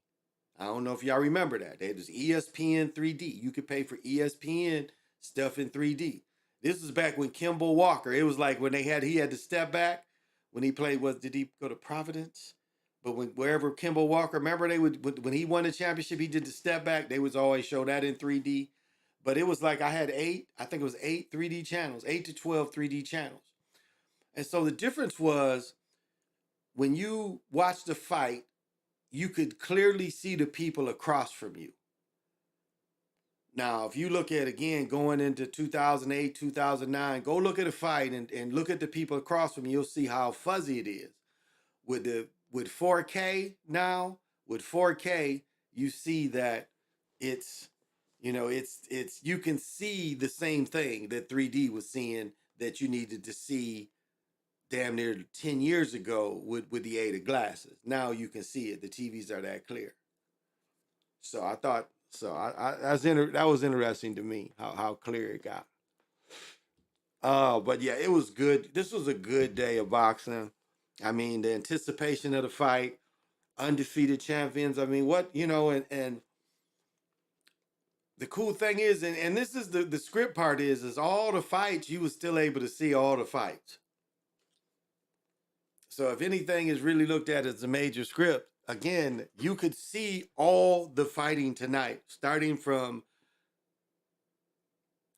I don't know if y'all remember that. It was ESPN 3D. You could pay for ESPN stuff in 3D. This was back when Kimball Walker, it was like when he had to step back when he played, did he go to Providence? But wherever Kimball Walker, remember when he won the championship, he did the step back. They was always show that in 3D. But it was like I had 8 3D channels, 8 to 12 3D channels. And so the difference was when you watched the fight, you could clearly see the people across from you. Now, if you look at, again, going into 2008, 2009, go look at a fight and look at the people across from you, you'll see how fuzzy it is. With 4K now, with 4K, you see that it's you can see the same thing that 3D was seeing that you needed to see damn near 10 years ago with the aid of glasses. Now you can see it. The TVs are that clear. So I thought, that was interesting to me, how clear it got. But yeah, it was good. This was a good day of boxing. I mean, the anticipation of the fight, undefeated champions. I mean, and the cool thing is, and this is the script part is all the fights, you was still able to see all the fights. So if anything is really looked at as a major script, again, you could see all the fighting tonight, starting from,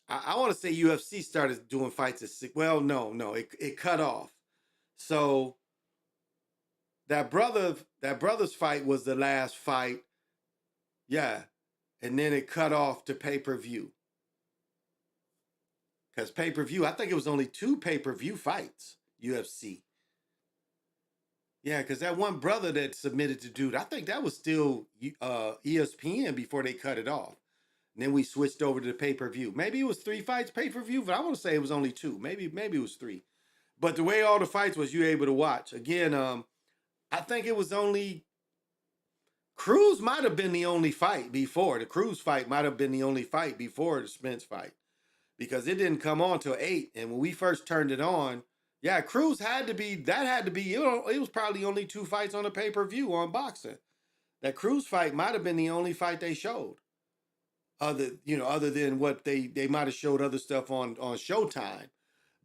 I want to say UFC started doing fights at 6. Well, no, it cut off. So that brother's fight was the last fight. Yeah. And then it cut off to pay-per-view. Because pay-per-view, I think it was only 2 pay-per-view fights, UFC. Yeah, because that one brother that submitted to dude, I think that was still ESPN before they cut it off. And then we switched over to the pay-per-view. Maybe it was 3 fights pay-per-view, but I want to say it was only 2. Maybe it was 3. But the way all the fights was, you able to watch. Again, I think it was only Cruz might have been the only fight before. The Cruz fight might have been the only fight before the Spence fight. Because it didn't come on till 8. And when we first turned it on, yeah, Cruz had to be, it was probably only 2 fights on the pay-per-view on boxing. That Cruz fight might have been the only fight they showed. Other than what they might have showed other stuff on Showtime.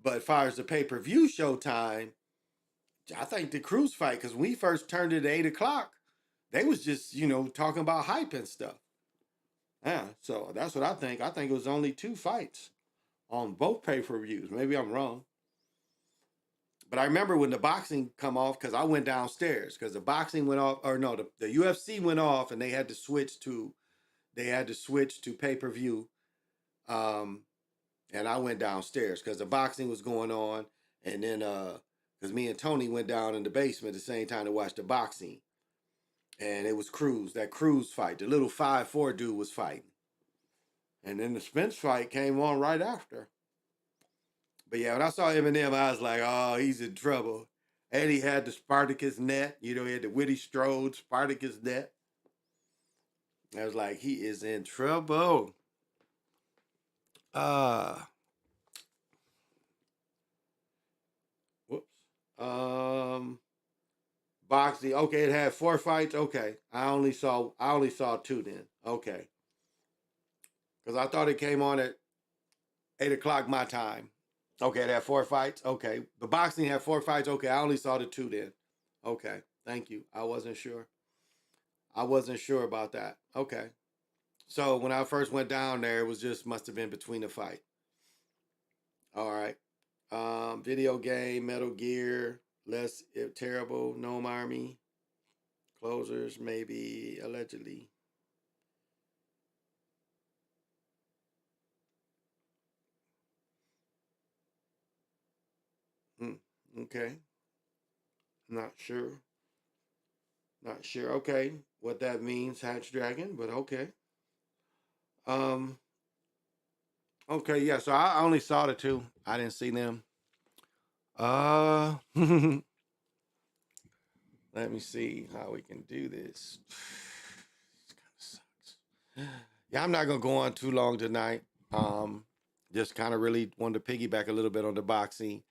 But as far as the pay-per-view Showtime, I think the Cruz fight, because when we first turned it at 8 o'clock, they was just, talking about hype and stuff. Yeah, so that's what I think. I think it was only 2 fights on both pay-per-views. Maybe I'm wrong. But I remember when the boxing come off, because I went downstairs, because the boxing went off, or no, the UFC went off, and they had to switch to pay-per-view. And I went downstairs because the boxing was going on, and then because me and Tony went down in the basement at the same time to watch the boxing. And it was that Cruz fight. The little 5'4" dude was fighting. And then the Spence fight came on right after. But yeah, when I saw Eminem, I was like, oh, he's in trouble. And he had the Spartacus net. He had the Whitty Strode Spartacus net. I was like, he is in trouble. Boxing. Okay, it had 4 fights. Okay. I only saw 2 then. Okay. Because I thought it came on at 8 o'clock my time. Okay, it had 4 fights. Okay. The boxing had 4 fights. Okay, I only saw the 2 then. Okay. Thank you. I wasn't sure about that. Okay. So when I first went down there, it was just must have been between the fight. All right. Video game, Metal Gear, Less Terrible, Gnome Army, Closers, maybe, allegedly. Okay. Not sure. Not sure. Okay. What that means, Hatch Dragon, but okay. Okay, yeah, so I only saw the two. I didn't see them. Let me see how we can do this. This kind of sucks. Yeah, I'm not gonna go on too long tonight. Just kind of really wanted to piggyback a little bit on the boxing.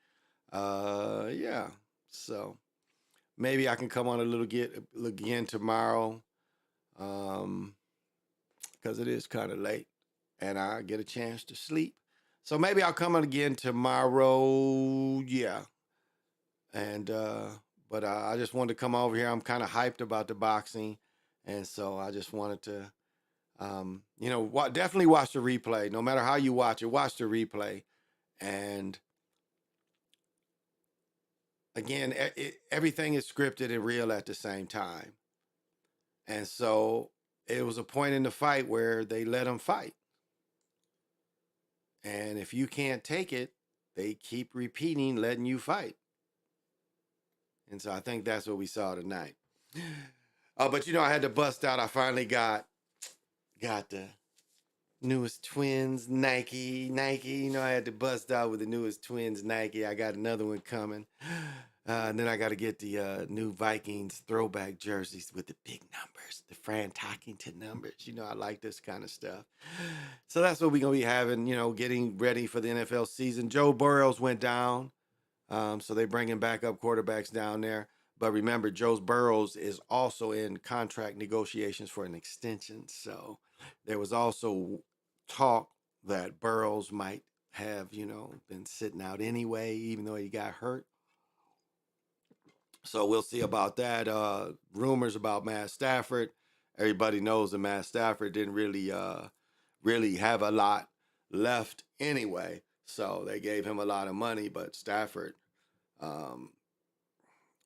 Yeah. So maybe I can come on a little again tomorrow. Because it is kind of late and I get a chance to sleep. So maybe I'll come on again tomorrow. Yeah. And but I just wanted to come over here. I'm kind of hyped about the boxing, and so I just wanted to definitely watch the replay. No matter how you watch it, watch the replay. And again, everything is scripted and real at the same time. And so it was a point in the fight where they let him fight. And if you can't take it, they keep repeating, letting you fight. And so I think that's what we saw tonight. But I had to bust out. I finally got the newest twins Nike. I had to bust out with the newest twins Nike. I got another one coming. And then I got to get the new Vikings throwback jerseys with the big numbers, the Fran Tarkenton numbers. I like this kind of stuff. So that's what we're going to be having, getting ready for the NFL season. Joe Burrows went down. So they're bringing backup quarterbacks down there. But remember, Joe Burrows is also in contract negotiations for an extension. So there was also talk that Burrows might have, been sitting out anyway, even though he got hurt. So we'll see about that. Rumors about Matt Stafford. Everybody knows that Matt Stafford didn't really have a lot left anyway. So they gave him a lot of money, but Stafford,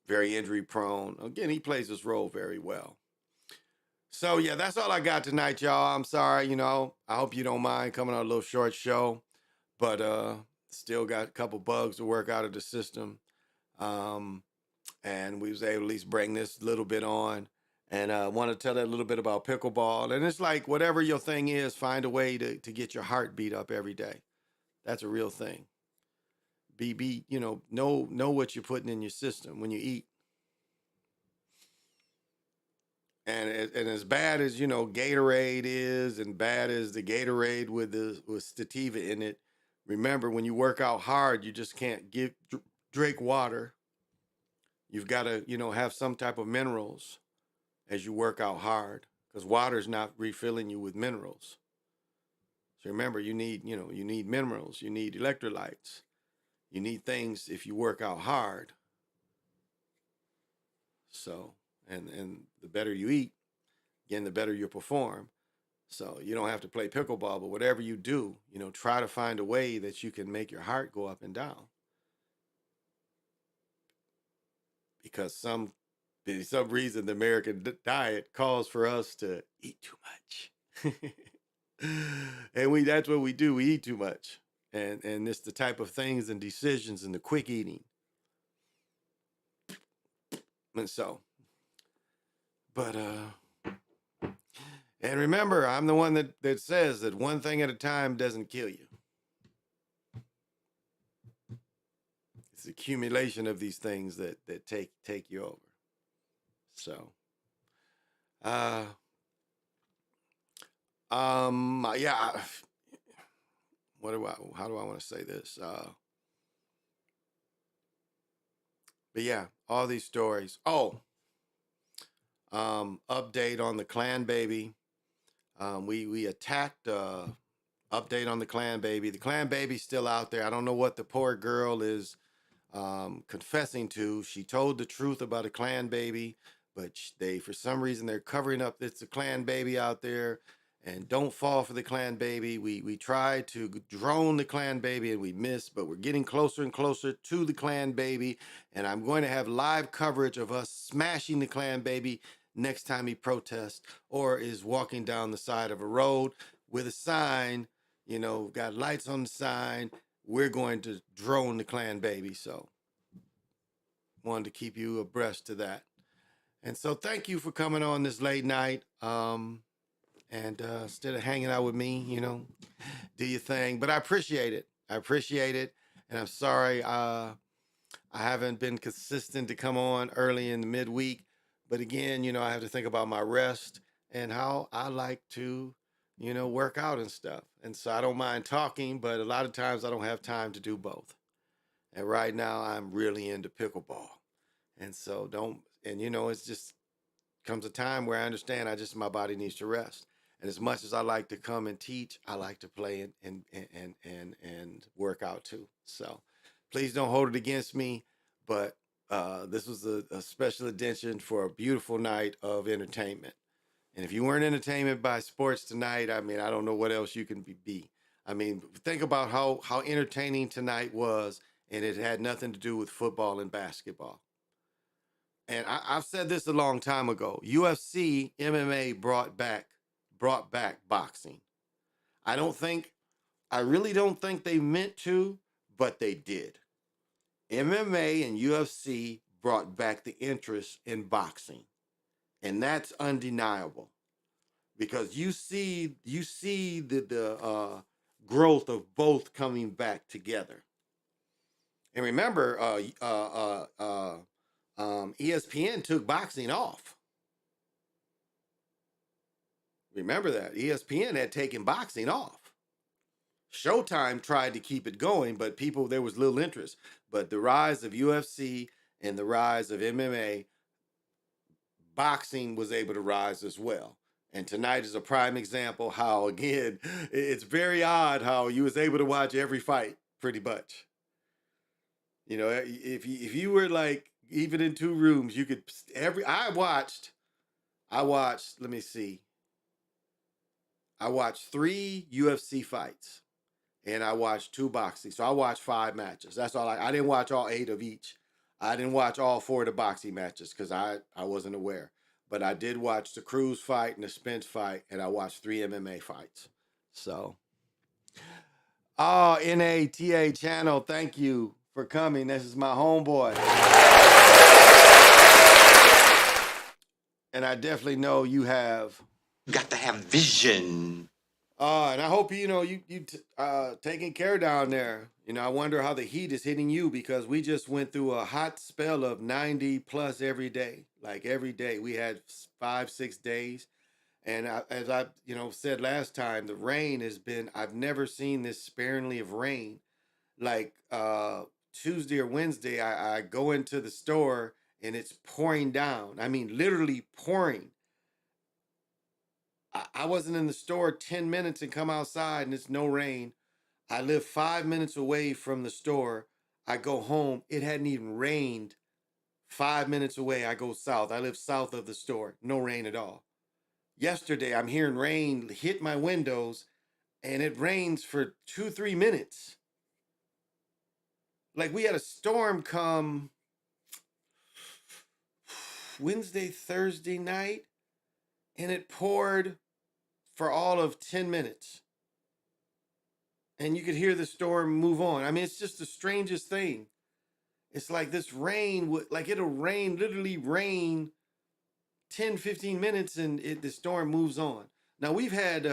very injury prone. Again, he plays his role very well. So yeah, that's all I got tonight, y'all. I'm sorry, I hope you don't mind coming on a little short show, but still got a couple bugs to work out of the system. And we was able to at least bring this little bit on. And I want to tell that a little bit about pickleball. And it's like whatever your thing is, find a way to get your heart beat up every day. That's a real thing. Know what you're putting in your system when you eat. And as bad as, Gatorade is, and bad as the Gatorade with sativa in it, remember, when you work out hard, you just can't drink water. You've got to, have some type of minerals as you work out hard, because water's not refilling you with minerals. So remember, you need minerals, you need electrolytes, you need things if you work out hard. So, and the better you eat, again, the better you perform. So you don't have to play pickleball, but whatever you do, try to find a way that you can make your heart go up and down. Because some reason the American diet calls for us to eat too much. And that's what we do. We eat too much. And it's the type of things and decisions and the quick eating. And so, but, and remember, I'm the one that says that one thing at a time doesn't kill you. It's the accumulation of these things that take you over. So, yeah. How do I want to say this? But yeah, all these stories. Update on the Clan Baby. We attacked, update on the Clan Baby. The Clan Baby's still out there. I don't know what the poor girl is confessing to. She told the truth about a Clan Baby, but for some reason, they're covering up. It's a Clan Baby out there, And don't fall for the clan baby. We tried to drone the clan baby and we missed, but we're getting closer and closer to the clan baby. And I'm going to have live coverage of us smashing the clan baby next time he protests or is walking down the side of a road with a sign, got lights on the sign. We're going to drone the clan baby. So wanted to keep you abreast to that. And so thank you for coming on this late night. And instead of hanging out with me, do your thing. But I appreciate it. And I'm sorry I haven't been consistent to come on early in the midweek. But again, I have to think about my rest and how I like to, work out and stuff. And so I don't mind talking, but a lot of times I don't have time to do both. And right now I'm really into pickleball. And so it's just comes a time where I understand my body needs to rest. And as much as I like to come and teach, I like to play and work out too. So please don't hold it against me. But this was a special edition for a beautiful night of entertainment. And if you weren't entertained by sports tonight, I don't know what else you can be. Think about how entertaining tonight was, and it had nothing to do with football and basketball. And I've said this a long time ago. UFC, MMA brought back boxing. I really don't think they meant to, but they did. MMA and UFC brought back the interest in boxing. And that's undeniable. Because you see the growth of both coming back together. And remember, ESPN took boxing off. Remember that. ESPN had taken boxing off. Showtime tried to keep it going, but there was little interest. But the rise of UFC and the rise of MMA, boxing was able to rise as well. And tonight is a prime example how, again, it's very odd how you was able to watch every fight, pretty much. If you were like, even in two rooms, you could, I watched, let me see. I watched 3 UFC fights and I watched 2 boxing. So I watched 5 matches. That's all I didn't watch all 8 of each. I didn't watch all 4 of the boxing matches because I wasn't aware. But I did watch the Cruz fight and the Spence fight, and I watched 3 MMA fights. So, NATA channel, thank you for coming. This is my homeboy. And I definitely know you have got to have vision. And I hope you taking care down there. I wonder how the heat is hitting you because we just went through a hot spell of 90 plus every day. Like every day we had 5-6 days. And as I said last time, the rain has been, I've never seen this sparingly of rain. Like Tuesday or Wednesday, I go into the store and it's pouring down. Literally pouring. I wasn't in the store 10 minutes and come outside and it's no rain. I live 5 minutes away from the store. I go home. It hadn't even rained. 5 minutes away, I go south. I live south of the store. No rain at all. Yesterday, I'm hearing rain hit my windows and it rains for 2-3 minutes. Like we had a storm come Wednesday, Thursday night, and it poured for all of 10 minutes. And you could hear the storm move on. It's just the strangest thing. It's like this rain, it'll literally rain 10, 15 minutes and the storm moves on. Now we had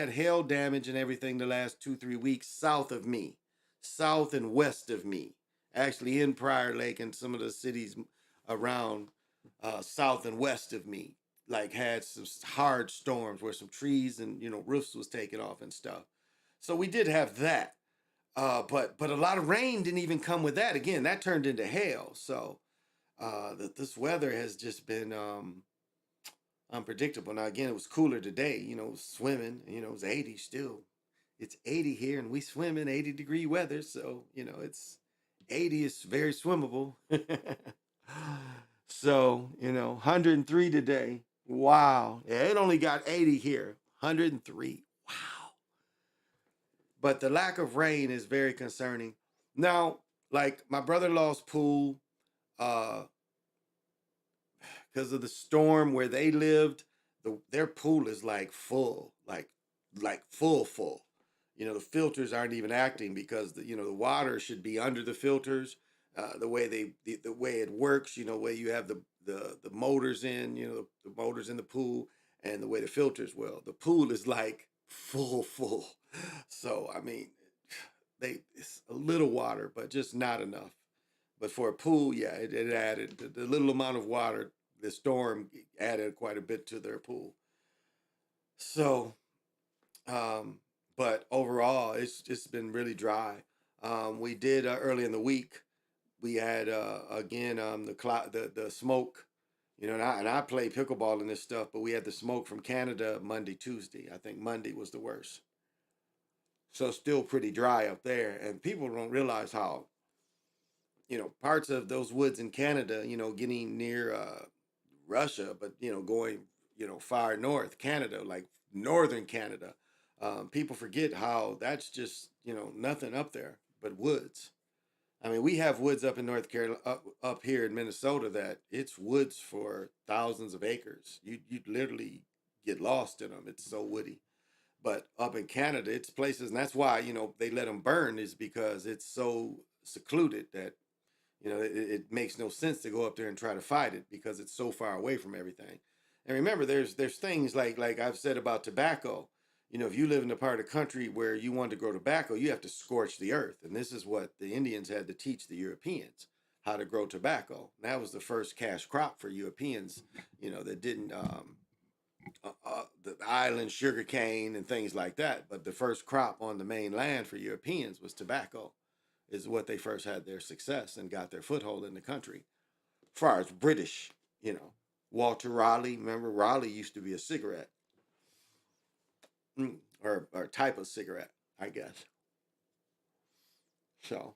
hail damage and everything the last 2-3 weeks south of me, south and west of me, actually in Prior Lake and some of the cities around south and west of me, had some hard storms where some trees and, roofs was taken off and stuff. So we did have that. But a lot of rain didn't even come with that. Again, that turned into hail. So this weather has just been unpredictable. Now, again, it was cooler today, swimming, it was 80 still. It's 80 here and we swim in 80-degree weather. So, it's 80 is very swimmable. So, 103 today. Wow. Yeah, it only got 80 here. 103. Wow. But the lack of rain is very concerning. Now, like my brother-in-law's pool, because of the storm where they lived, their pool is like full, like full. The filters aren't even acting because the water should be under the filters. The way the way it works, where you have the motors in, the motors in the pool, and the way the filters the pool is like full. So I mean, it's a little water, but just not enough. But for a pool, yeah, it added the little amount of water. The storm added quite a bit to their pool. So, but overall, it's been really dry. We did early in the week. We had again the smoke, and I play pickleball and this stuff, but we had the smoke from Canada Monday, Tuesday. I think Monday was the worst. So still pretty dry up there, and people don't realize how, parts of those woods in Canada, getting near Russia, but going far north, Canada, like northern Canada. People forget how that's just nothing up there but woods. I mean, we have woods up in North Carolina, up here in Minnesota, that it's woods for thousands of acres. You literally get lost in them. It's so woody. But up in Canada, it's places, and that's why they let them burn, is because it's so secluded that it makes no sense to go up there and try to fight it because it's so far away from everything. And remember, there's things like I've said about tobacco. If you live in a part of the country where you want to grow tobacco, you have to scorch the earth. And this is what the Indians had to teach the Europeans, how to grow tobacco. And that was the first cash crop for Europeans, that didn't, the island sugar cane and things like that. But the first crop on the mainland for Europeans was tobacco, is what they first had their success and got their foothold in the country. As far as British, Walter Raleigh, remember Raleigh used to be a cigarette. Or type of cigarette, I guess. So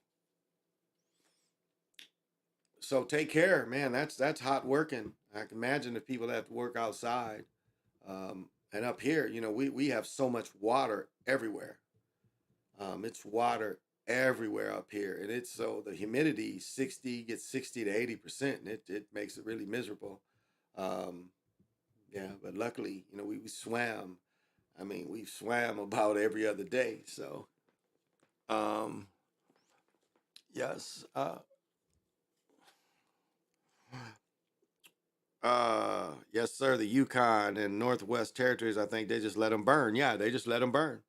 take care, man. That's hot working. I can imagine if people have to work outside. And up here, we have so much water everywhere. It's water everywhere up here, and it's so the humidity gets 60 to 80%, and it makes it really miserable. Yeah, but luckily, we swam. I mean, we swam about every other day. So, yes. Yes, sir. The Yukon and Northwest Territories, I think they just let them burn. Yeah, they just let them burn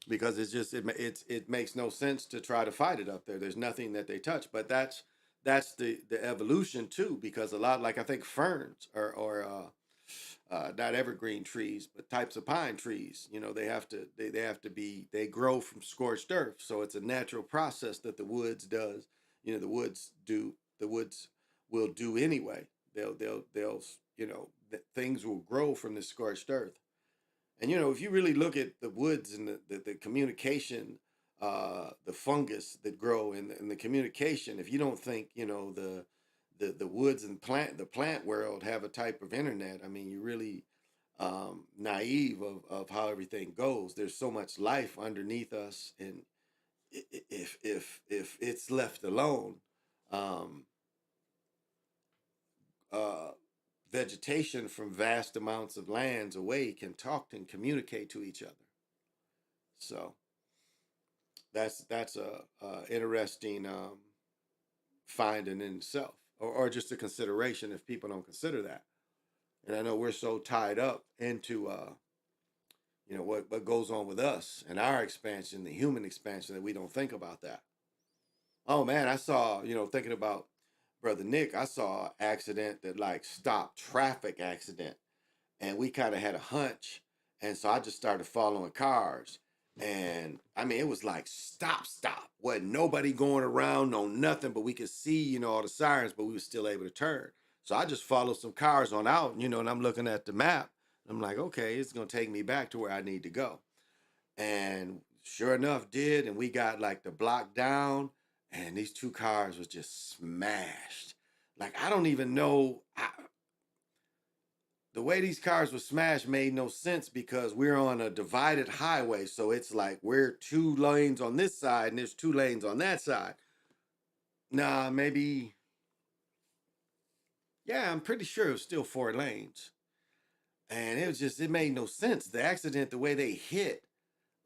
because it makes no sense to try to fight it up there. There's nothing that they touch. But that's the evolution too, because a lot, like I think ferns or not evergreen trees, but types of pine trees. They grow from scorched earth, so it's a natural process that the woods does. The woods will do anyway. They'll things will grow from the scorched earth. And if you really look at the woods and the communication, the fungus that grow in the communication, if you don't think the woods and the plant world have a type of internet, I mean, you're really naive of how everything goes. There's so much life underneath us, and if it's left alone, vegetation from vast amounts of lands away can talk and communicate to each other. So that's a interesting finding in itself. Or just a consideration if people don't consider that. And I know we're so tied up into, what goes on with us and our expansion, the human expansion, that we don't think about that. Oh man, I saw, thinking about Brother Nick, I saw an accident that stopped traffic accident. And we kind of had a hunch. And so I just started following cars. And I mean, it was like stop. Wasn't nobody going around, no nothing, but we could see, all the sirens, but we were still able to turn. So I just followed some cars on out, and I'm looking at the map. I'm like, okay, it's going to take me back to where I need to go. And sure enough, did. And we got the block down, and these two cars was just smashed. I don't even know. the way these cars were smashed made no sense because we're on a divided highway. So it's like we're 2 lanes on this side and there's 2 lanes on that side. Nah, maybe. Yeah, I'm pretty sure it was still 4 lanes. And it made no sense. The accident, the way they hit,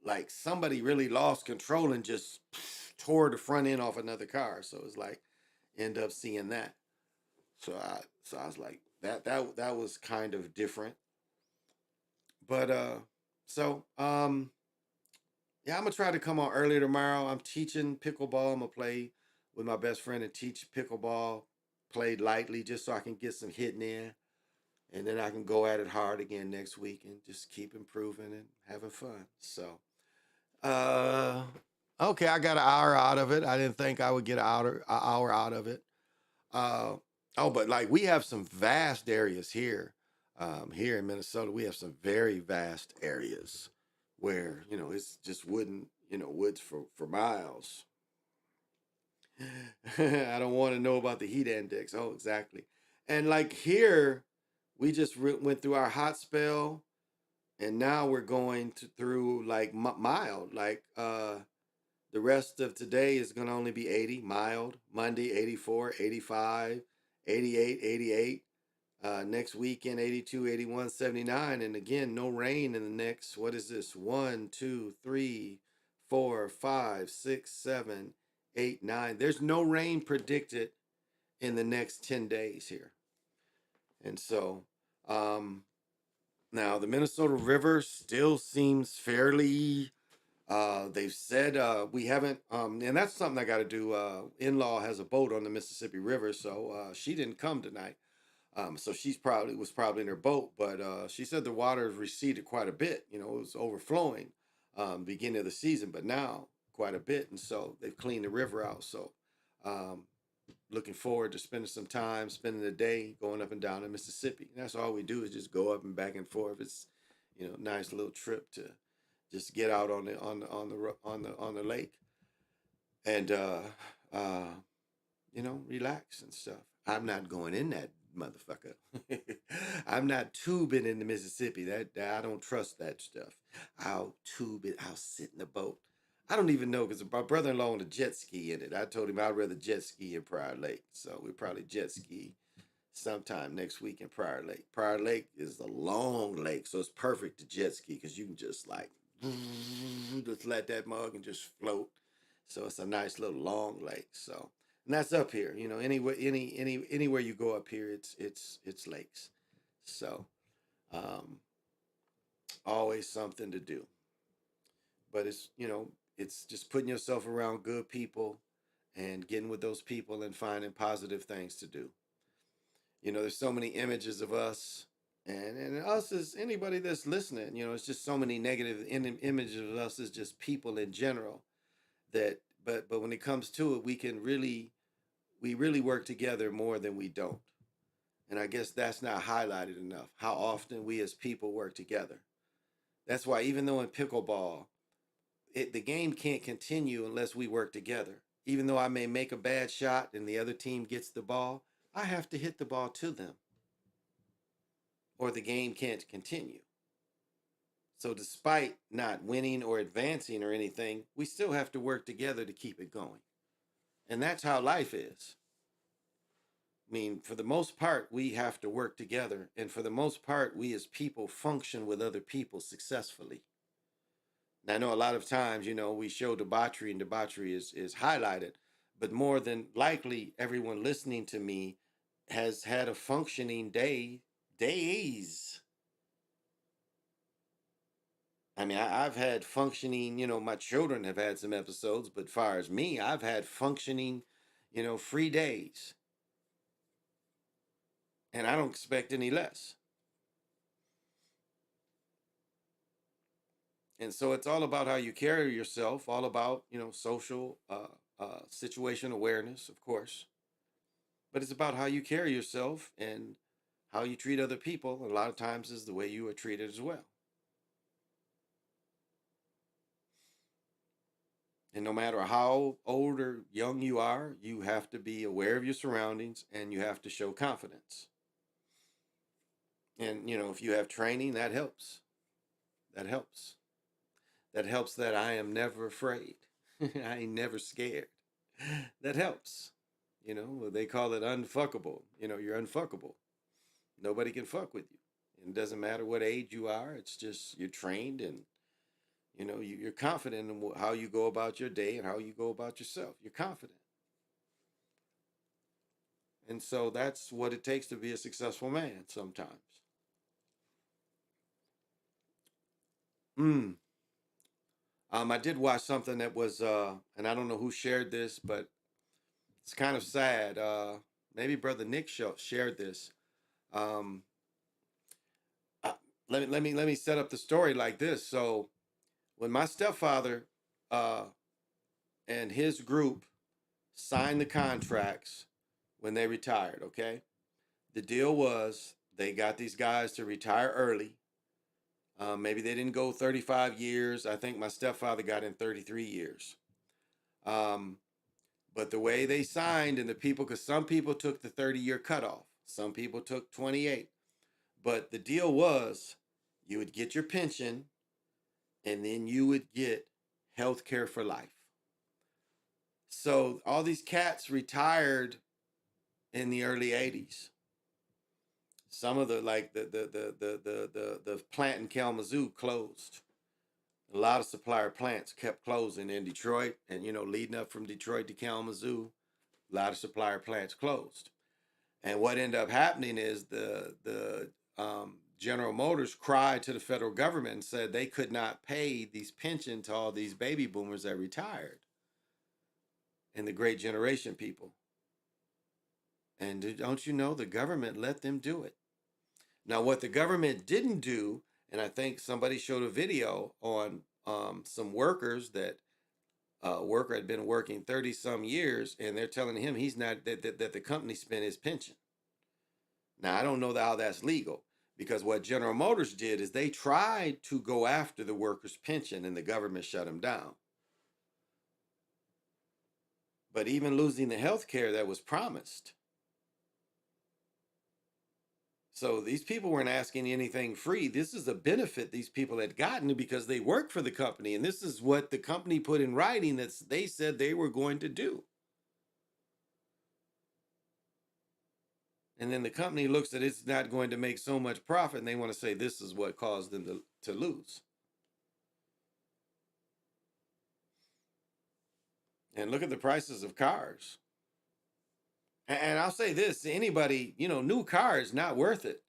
like somebody really lost control and just tore the front end off another car. So it's like, end up seeing that. So I was like, that was kind of different. But yeah, I'm gonna try to come on earlier tomorrow. I'm teaching pickleball. I'm gonna play with my best friend and teach pickleball, play lightly just so I can get some hitting in. And then I can go at it hard again next week and just keep improving and having fun. So okay, I got an hour out of it. I didn't think I would get an hour out of it. But like we have some vast areas here. Here in Minnesota, we have some very vast areas where, it's just woods for miles. I don't want to know about the heat index. Oh, exactly. And like here, we just went through our hot spell, and now we're going through like mild. Like the rest of today is going to only be 80, mild. Monday, 84, 85, 88, 88. Next weekend, 82, 81, 79. And again, no rain in the next, what is this? 1, 2, 3, 4, 5, 6, 7, 8, 9. There's no rain predicted in the next 10 days here. And so, now the Minnesota River still seems fairly, they've said we haven't, and that's something I got to do. In-law has a boat on the Mississippi River, so she didn't come tonight. So was probably in her boat, but she said the water has receded quite a bit. It was overflowing beginning of the season, but now quite a bit, and so they've cleaned the river out. So looking forward to spending the day going up and down the Mississippi. And that's all we do is just go up and back and forth. It's nice little trip to just get out on the lake and relax and stuff. I'm not going in that motherfucker. I'm not tubing in the Mississippi. That I don't trust that stuff. I'll tube it. I'll sit in the boat. I don't even know because my brother-in-law owned a jet ski in it. I told him I'd rather jet ski in Prior Lake. So we'll probably jet ski sometime next week in Prior Lake. Prior Lake is a long lake, so it's perfect to jet ski because you can just just let that mug and just float. So it's a nice little long lake. So. And that's up here, anywhere you go up here, it's lakes. So, always something to do. But it's just putting yourself around good people and getting with those people and finding positive things to do. There's so many images of us and us as anybody that's listening, it's just so many negative images of us as just people in general that, but when it comes to it, we really work together more than we don't. And I guess that's not highlighted enough, how often we as people work together. That's why even though in pickleball, the game can't continue unless we work together. Even though I may make a bad shot and the other team gets the ball, I have to hit the ball to them or the game can't continue. So despite not winning or advancing or anything, we still have to work together to keep it going. And that's how life is. I mean, for the most part, we have to work together. And for the most part, we as people function with other people successfully. Now, I know a lot of times, we show debauchery and debauchery is highlighted. But more than likely, everyone listening to me has had a functioning days. I mean, I've had functioning, my children have had some episodes, but as far as me, I've had functioning, free days. And I don't expect any less. And so it's all about how you carry yourself, all about, social situation awareness, of course. But it's about how you carry yourself and how you treat other people. A lot of times is the way you are treated as well. And no matter how old or young you are, you have to be aware of your surroundings and you have to show confidence. And, you know, if you have training, that helps. That helps. That helps that I am never afraid. I ain't never scared. That helps. You know, they call it unfuckable. You know, you're unfuckable. Nobody can fuck with you. And it doesn't matter what age you are. It's just you're trained and, you know, you're confident in how you go about your day and how you go about yourself. You're confident. And so that's what it takes to be a successful man sometimes. I did watch something that was, and I don't know who shared this, but it's kind of sad. Maybe Brother Nick shared this. Let me set up the story like this. So, when my stepfather and his group signed the contracts when they retired, okay, the deal was they got these guys to retire early. Maybe they didn't go 35 years. I think my stepfather got in 33 years. But the way they signed and the people, because some people took the 30-year cutoff, some people took 28. But the deal was you would get your pension and then you would get health care for life. So all these cats retired in the early 80s. Some of the plant in Kalamazoo closed. A lot of supplier plants kept closing in Detroit, and you know, leading up from Detroit to Kalamazoo, a lot of supplier plants closed. And what ended up happening is the General Motors cried to the federal government and said they could not pay these pensions to all these baby boomers that retired and the great generation people. And don't you know, the government let them do it. Now, what the government didn't do, and I think somebody showed a video on some workers that worker had been working 30 some years, and they're telling him he's not, that the company spent his pension. Now, I don't know how that's legal, because what General Motors did is they tried to go after the workers' pension and the government shut them down. But even losing the health care that was promised. So these people weren't asking anything free. This is a benefit these people had gotten because they worked for the company. And this is what the company put in writing that they said they were going to do. And then the company looks at it's not going to make so much profit, and they want to say this is what caused them to lose. And look at the prices of cars. And I'll say this, anybody, you know, new car is not worth it.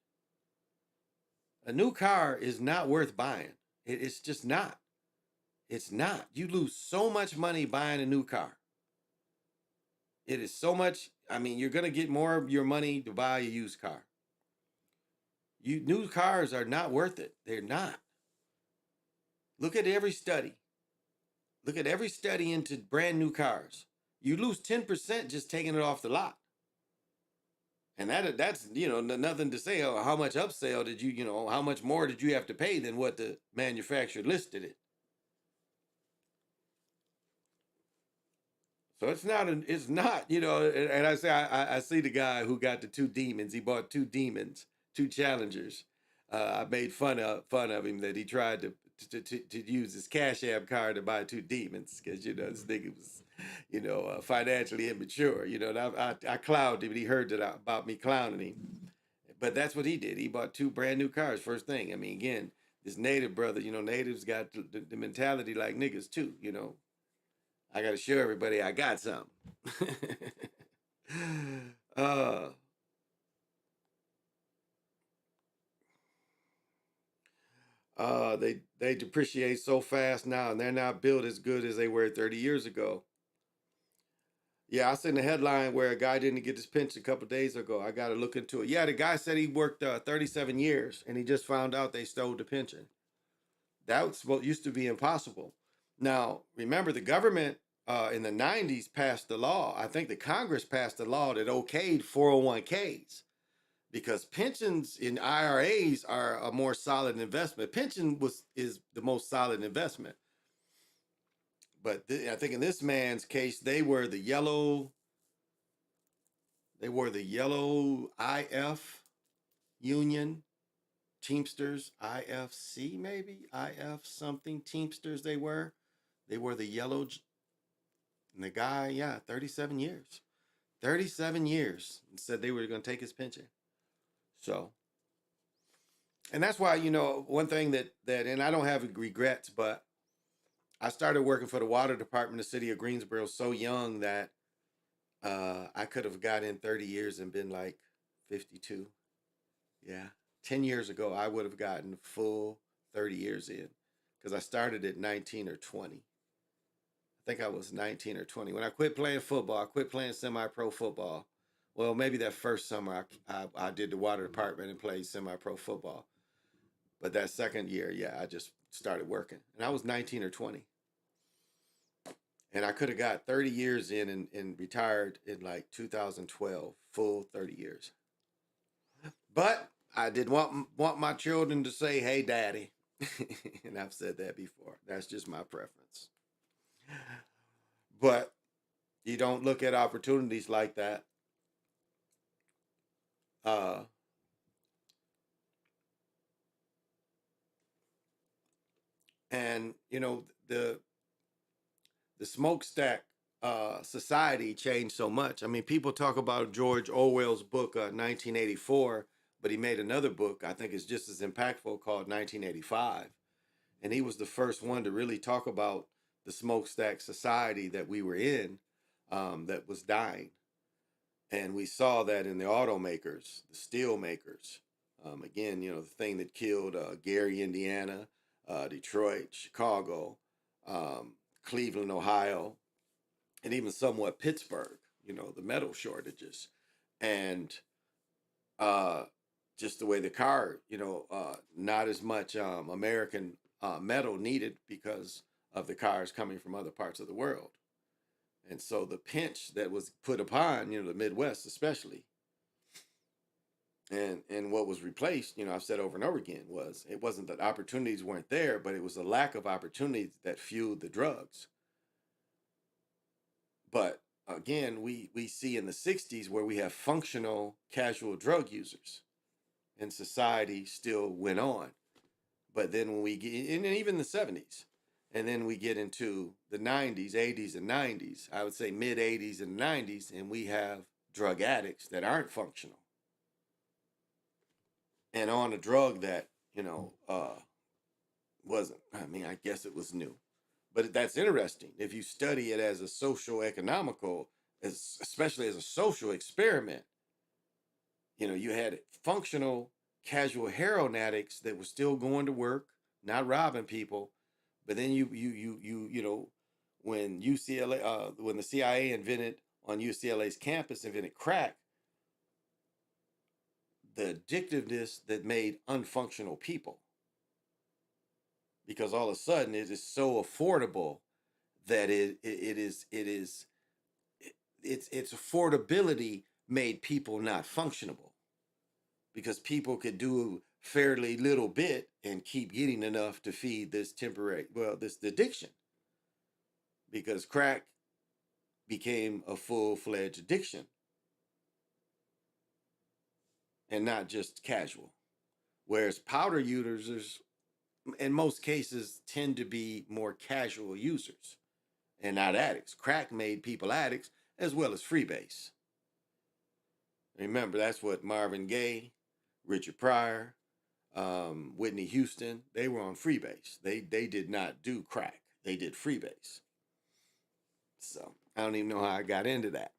A new car is not worth buying. It's just not. It's not. You lose so much money buying a new car. It is so much. I mean, you're going to get more of your money to buy a used car. New cars are not worth it. They're not. Look at every study. Look at every study into brand new cars. You lose 10% just taking it off the lot. And that's, you know, nothing to say. Oh, how much upsell did you know, how much more did you have to pay than what the manufacturer listed it? So it's not, you know, and I say, I see the guy who got the two demons. He bought two demons, two challengers. I made fun of him that he tried to use his Cash App card to buy two demons because, you know, this nigga was, you know, financially immature, you know, and I clowned him and he heard that about me clowning him. But that's what he did. He bought two brand new cars, first thing. I mean, again, this native brother, you know, natives got the mentality like niggas too, you know. I got to show everybody I got something. They depreciate so fast now, and they're not built as good as they were 30 years ago. Yeah, I seen the headline where a guy didn't get his pension a couple days ago. I got to look into it. Yeah, the guy said he worked 37 years, and he just found out they stole the pension. That was what used to be impossible. Now, remember, the government in the 90s passed the law. I think the Congress passed the law that okayed 401ks. Because pensions in IRAs are a more solid investment. Pension is the most solid investment. But I think in this man's case, they were the yellow IF union. Teamsters, IFC maybe, IF something Teamsters they were. They were the yellow, and the guy, yeah, 37 years. 37 years and said they were going to take his pension. So, and that's why, one thing that, and I don't have regrets, but I started working for the water department of the city of Greensboro so young that I could have got in 30 years and been like 52. Yeah. 10 years ago, I would have gotten full 30 years in because I started at 19 or 20. I think I was 19 or 20. When I quit playing football, I quit playing semi-pro football. Well, maybe that first summer I did the water department and played semi-pro football. But that second year, yeah, I just started working. And I was 19 or 20. And I could have got 30 years in and retired in like 2012, full 30 years. But I did want my children to say, hey, daddy. And I've said that before. That's just my preference. But you don't look at opportunities like that. And, the smokestack society changed so much. I mean, people talk about George Orwell's book, 1984, but he made another book I think is just as impactful called 1985. And he was the first one to really talk about the smokestack society that we were in that was dying. And we saw that in the automakers, the steel makers. Again, the thing that killed Gary, Indiana, Detroit, Chicago, Cleveland, Ohio, and even somewhat Pittsburgh, the metal shortages. And just the way the car, not as much American metal needed because of the cars coming from other parts of the world. And so the pinch that was put upon, the Midwest especially, and what was replaced, I've said over and over again, it wasn't that opportunities weren't there, but it was a lack of opportunities that fueled the drugs. But again, we see in the 60s where we have functional casual drug users, and society still went on. But then when we get, and even the 70s, and then we get into the 90s, 80s, and 90s, I would say mid 80s and 90s, and we have drug addicts that aren't functional and on a drug that, wasn't, I guess it was new. But that's interesting. If you study it as a socio-economical, especially as a social experiment, you had functional casual heroin addicts that were still going to work, not robbing people. But then when UCLA, when the CIA invented on UCLA's campus, invented crack, the addictiveness that made unfunctional people. Because all of a sudden it is so affordable that its affordability made people not functionable. Because people could do fairly little bit and keep getting enough to feed this addiction. Because crack became a full-fledged addiction and not just casual. Whereas powder users, in most cases, tend to be more casual users and not addicts. Crack made people addicts as well as freebase. Remember, that's what Marvin Gaye, Richard Pryor, Whitney Houston, they were on freebase. They did not do crack. They did freebase. So I don't even know how I got into that.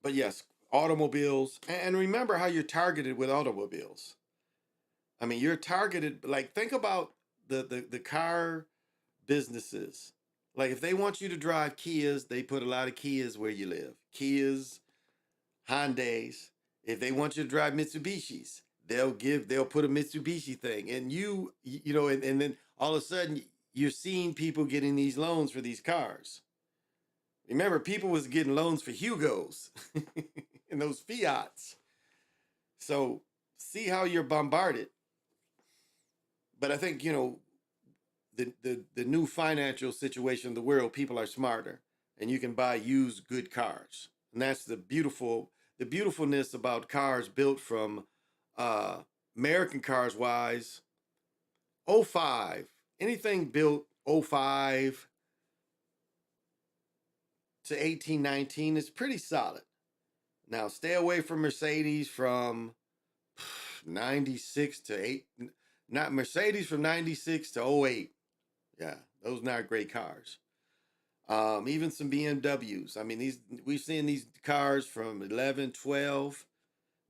But yes, automobiles. And remember how you're targeted with automobiles. You're targeted, like, think about the car businesses. Like, if they want you to drive Kias, they put a lot of Kias where you live. Kias, Hyundais. If they want you to drive Mitsubishis, they'll put a Mitsubishi thing. And and then all of a sudden you're seeing people getting these loans for these cars. Remember, people was getting loans for Hugos and those Fiats. So see how you're bombarded. But I think, the new financial situation of the world, people are smarter, and you can buy used good cars. And that's the beautifulness about cars built from American cars wise. 05. Anything built 05 to 1819 is pretty solid. Now stay away from Mercedes from 96 to 8. Not Mercedes from 96 to 08. Yeah, those not great cars. Even some BMWs. I mean, we've seen these cars from 11, 12,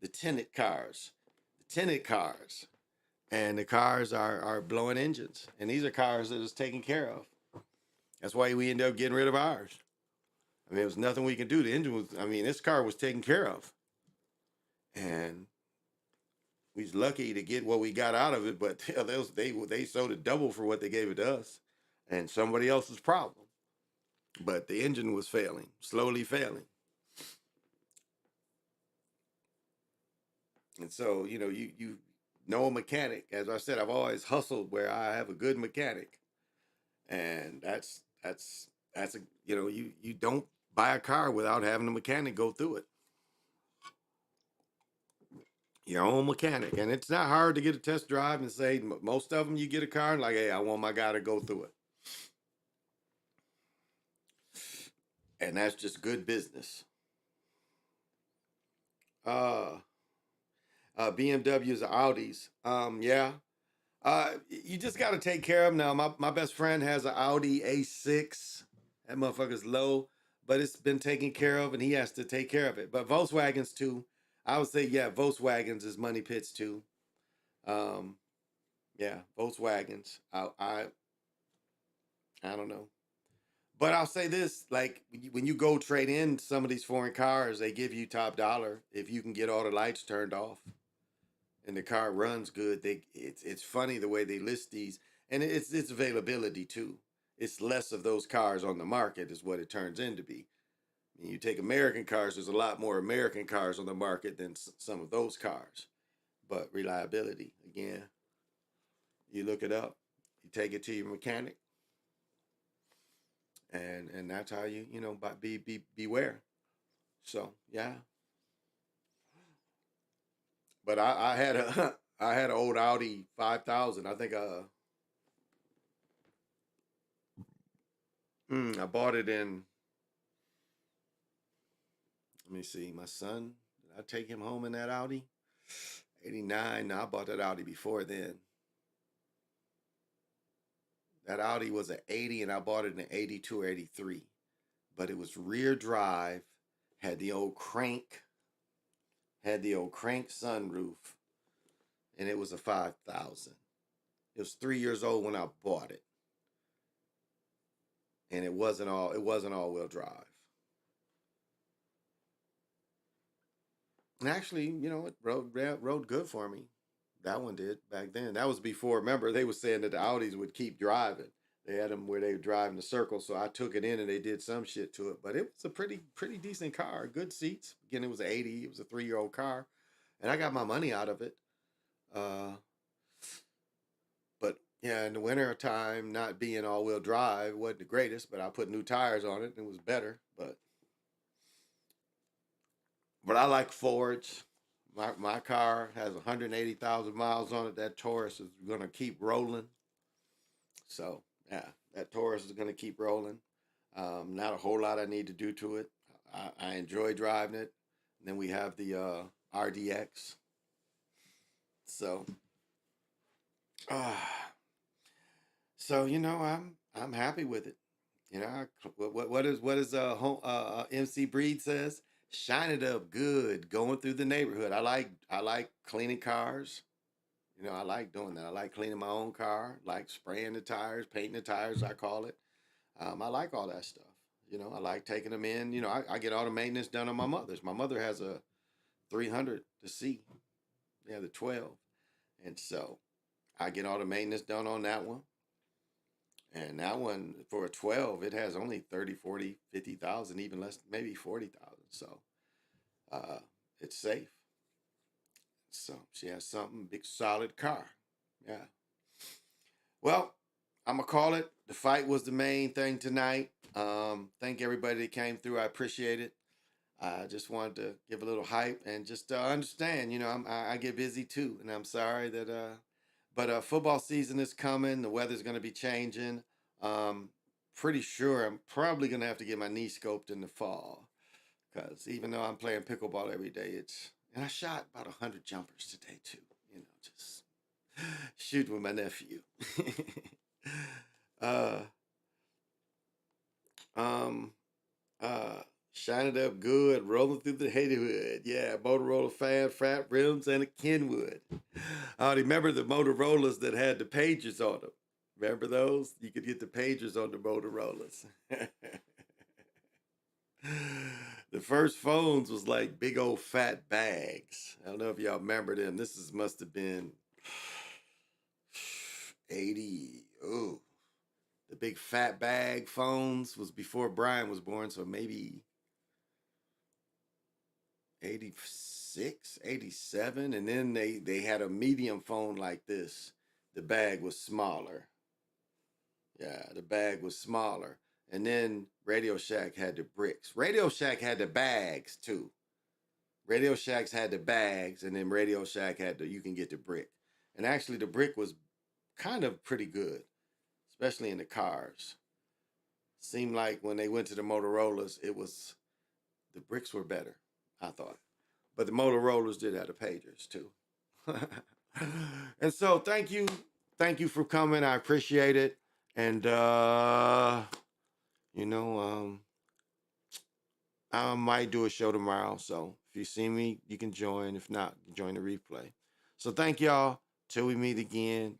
the tinted cars. And the cars are blowing engines. And these are cars that is taken care of. That's why we ended up getting rid of ours. I mean, there was nothing we could do. The engine was, this car was taken care of. And we was lucky to get what we got out of it, but they sold it double for what they gave it to us. And somebody else's problem. But the engine was failing, slowly failing. And so, you know a mechanic. As I said, I've always hustled where I have a good mechanic. And that's you don't buy a car without having a mechanic go through it. Your own mechanic. And it's not hard to get a test drive and say, most of them you get a car and like, hey, I want my guy to go through it. And that's just good business. BMWs or Audis. Yeah. You just got to take care of them. Now, my best friend has an Audi A6. That motherfucker's low, but it's been taken care of and he has to take care of it. But Volkswagens too. I would say, yeah, Volkswagens is money pits too. Yeah, Volkswagens. I don't know. But I'll say this, like when you go trade in some of these foreign cars, they give you top dollar if you can get all the lights turned off and the car runs good. It's funny the way they list these, and it's availability too. It's less of those cars on the market is what it turns into be. I mean, you take American cars, there's a lot more American cars on the market than some of those cars. But reliability, again, you look it up, you take it to your mechanic. And that's how beware. So yeah. But I had an old Audi 5000. I think I bought it in. Let me see. My son, did I take him home in that Audi? 89. No, I bought that Audi before then. That Audi was an 80 and I bought it in an 82 or 83. But it was rear drive, had the old crank sunroof, and it was a 5000. It was 3 years old when I bought it. And it wasn't all-wheel drive. And actually, it rode good for me. That one did back then. That was before, remember, they were saying that the Audis would keep driving. They had them where they were driving the circle, so I took it in and they did some shit to it. But it was a pretty decent car. Good seats. Again, it was an 80. It was a 3-year-old car. And I got my money out of it. But yeah, in the winter time, not being all-wheel drive wasn't the greatest, but I put new tires on it and it was better. But I like Fords. My car has 180,000 miles on it. That Taurus is going to keep rolling. So, yeah, that Taurus is going to keep rolling. Not a whole lot I need to do to it. I enjoy driving it. And then we have the RDX. So, I'm happy with it. What is MC Breed says? Shine it up good, going through the neighborhood. I like cleaning cars. I like doing that. I like cleaning my own car, like spraying the tires, painting the tires, I call it. I like all that stuff. I like taking them in. I get all the maintenance done on my mother's. My mother has a 300 to C. Yeah, the 12. And so I get all the maintenance done on that one. And that one, for a 12, it has only 30, 40, 50,000, even less, maybe 40,000. So it's safe. So she has something, big, solid car. Yeah. Well, I'm going to call it. The fight was the main thing tonight. Thank everybody that came through. I appreciate it. I just wanted to give a little hype and just understand, you know, I get busy too, and I'm sorry that. But football season is coming. The weather's going to be changing. Pretty sure I'm probably going to have to get my knee scoped in the fall, because even though I'm playing pickleball every day, and I shot about 100 jumpers today too. You know, just shoot with my nephew. uh, Shine it up good, rolling through the neighborhood. Yeah, Motorola fat rims and a Kenwood. I remember the Motorola's that had the pagers on them. Remember those? You could get the pagers on the Motorola's. The first phones was like big old fat bags. I don't know if y'all remember them. Must have been 80. Oh, the big fat bag phones was before Brian was born, so maybe 86, 87. And then they had a medium phone like this. The bag was smaller. Yeah, the bag was smaller. And then Radio Shack had the bricks. Radio Shack had the bags too. Radio Shacks had the bags, and then Radio Shack had you can get the brick. And actually the brick was kind of pretty good, especially in the cars. Seemed like when they went to the Motorola's, the bricks were better, I thought. But the Motorola's did have the pagers too. And so thank you for coming. I appreciate it. And I might do a show tomorrow. So if you see me, you can join. If not, join the replay. So thank y'all. Till we meet again.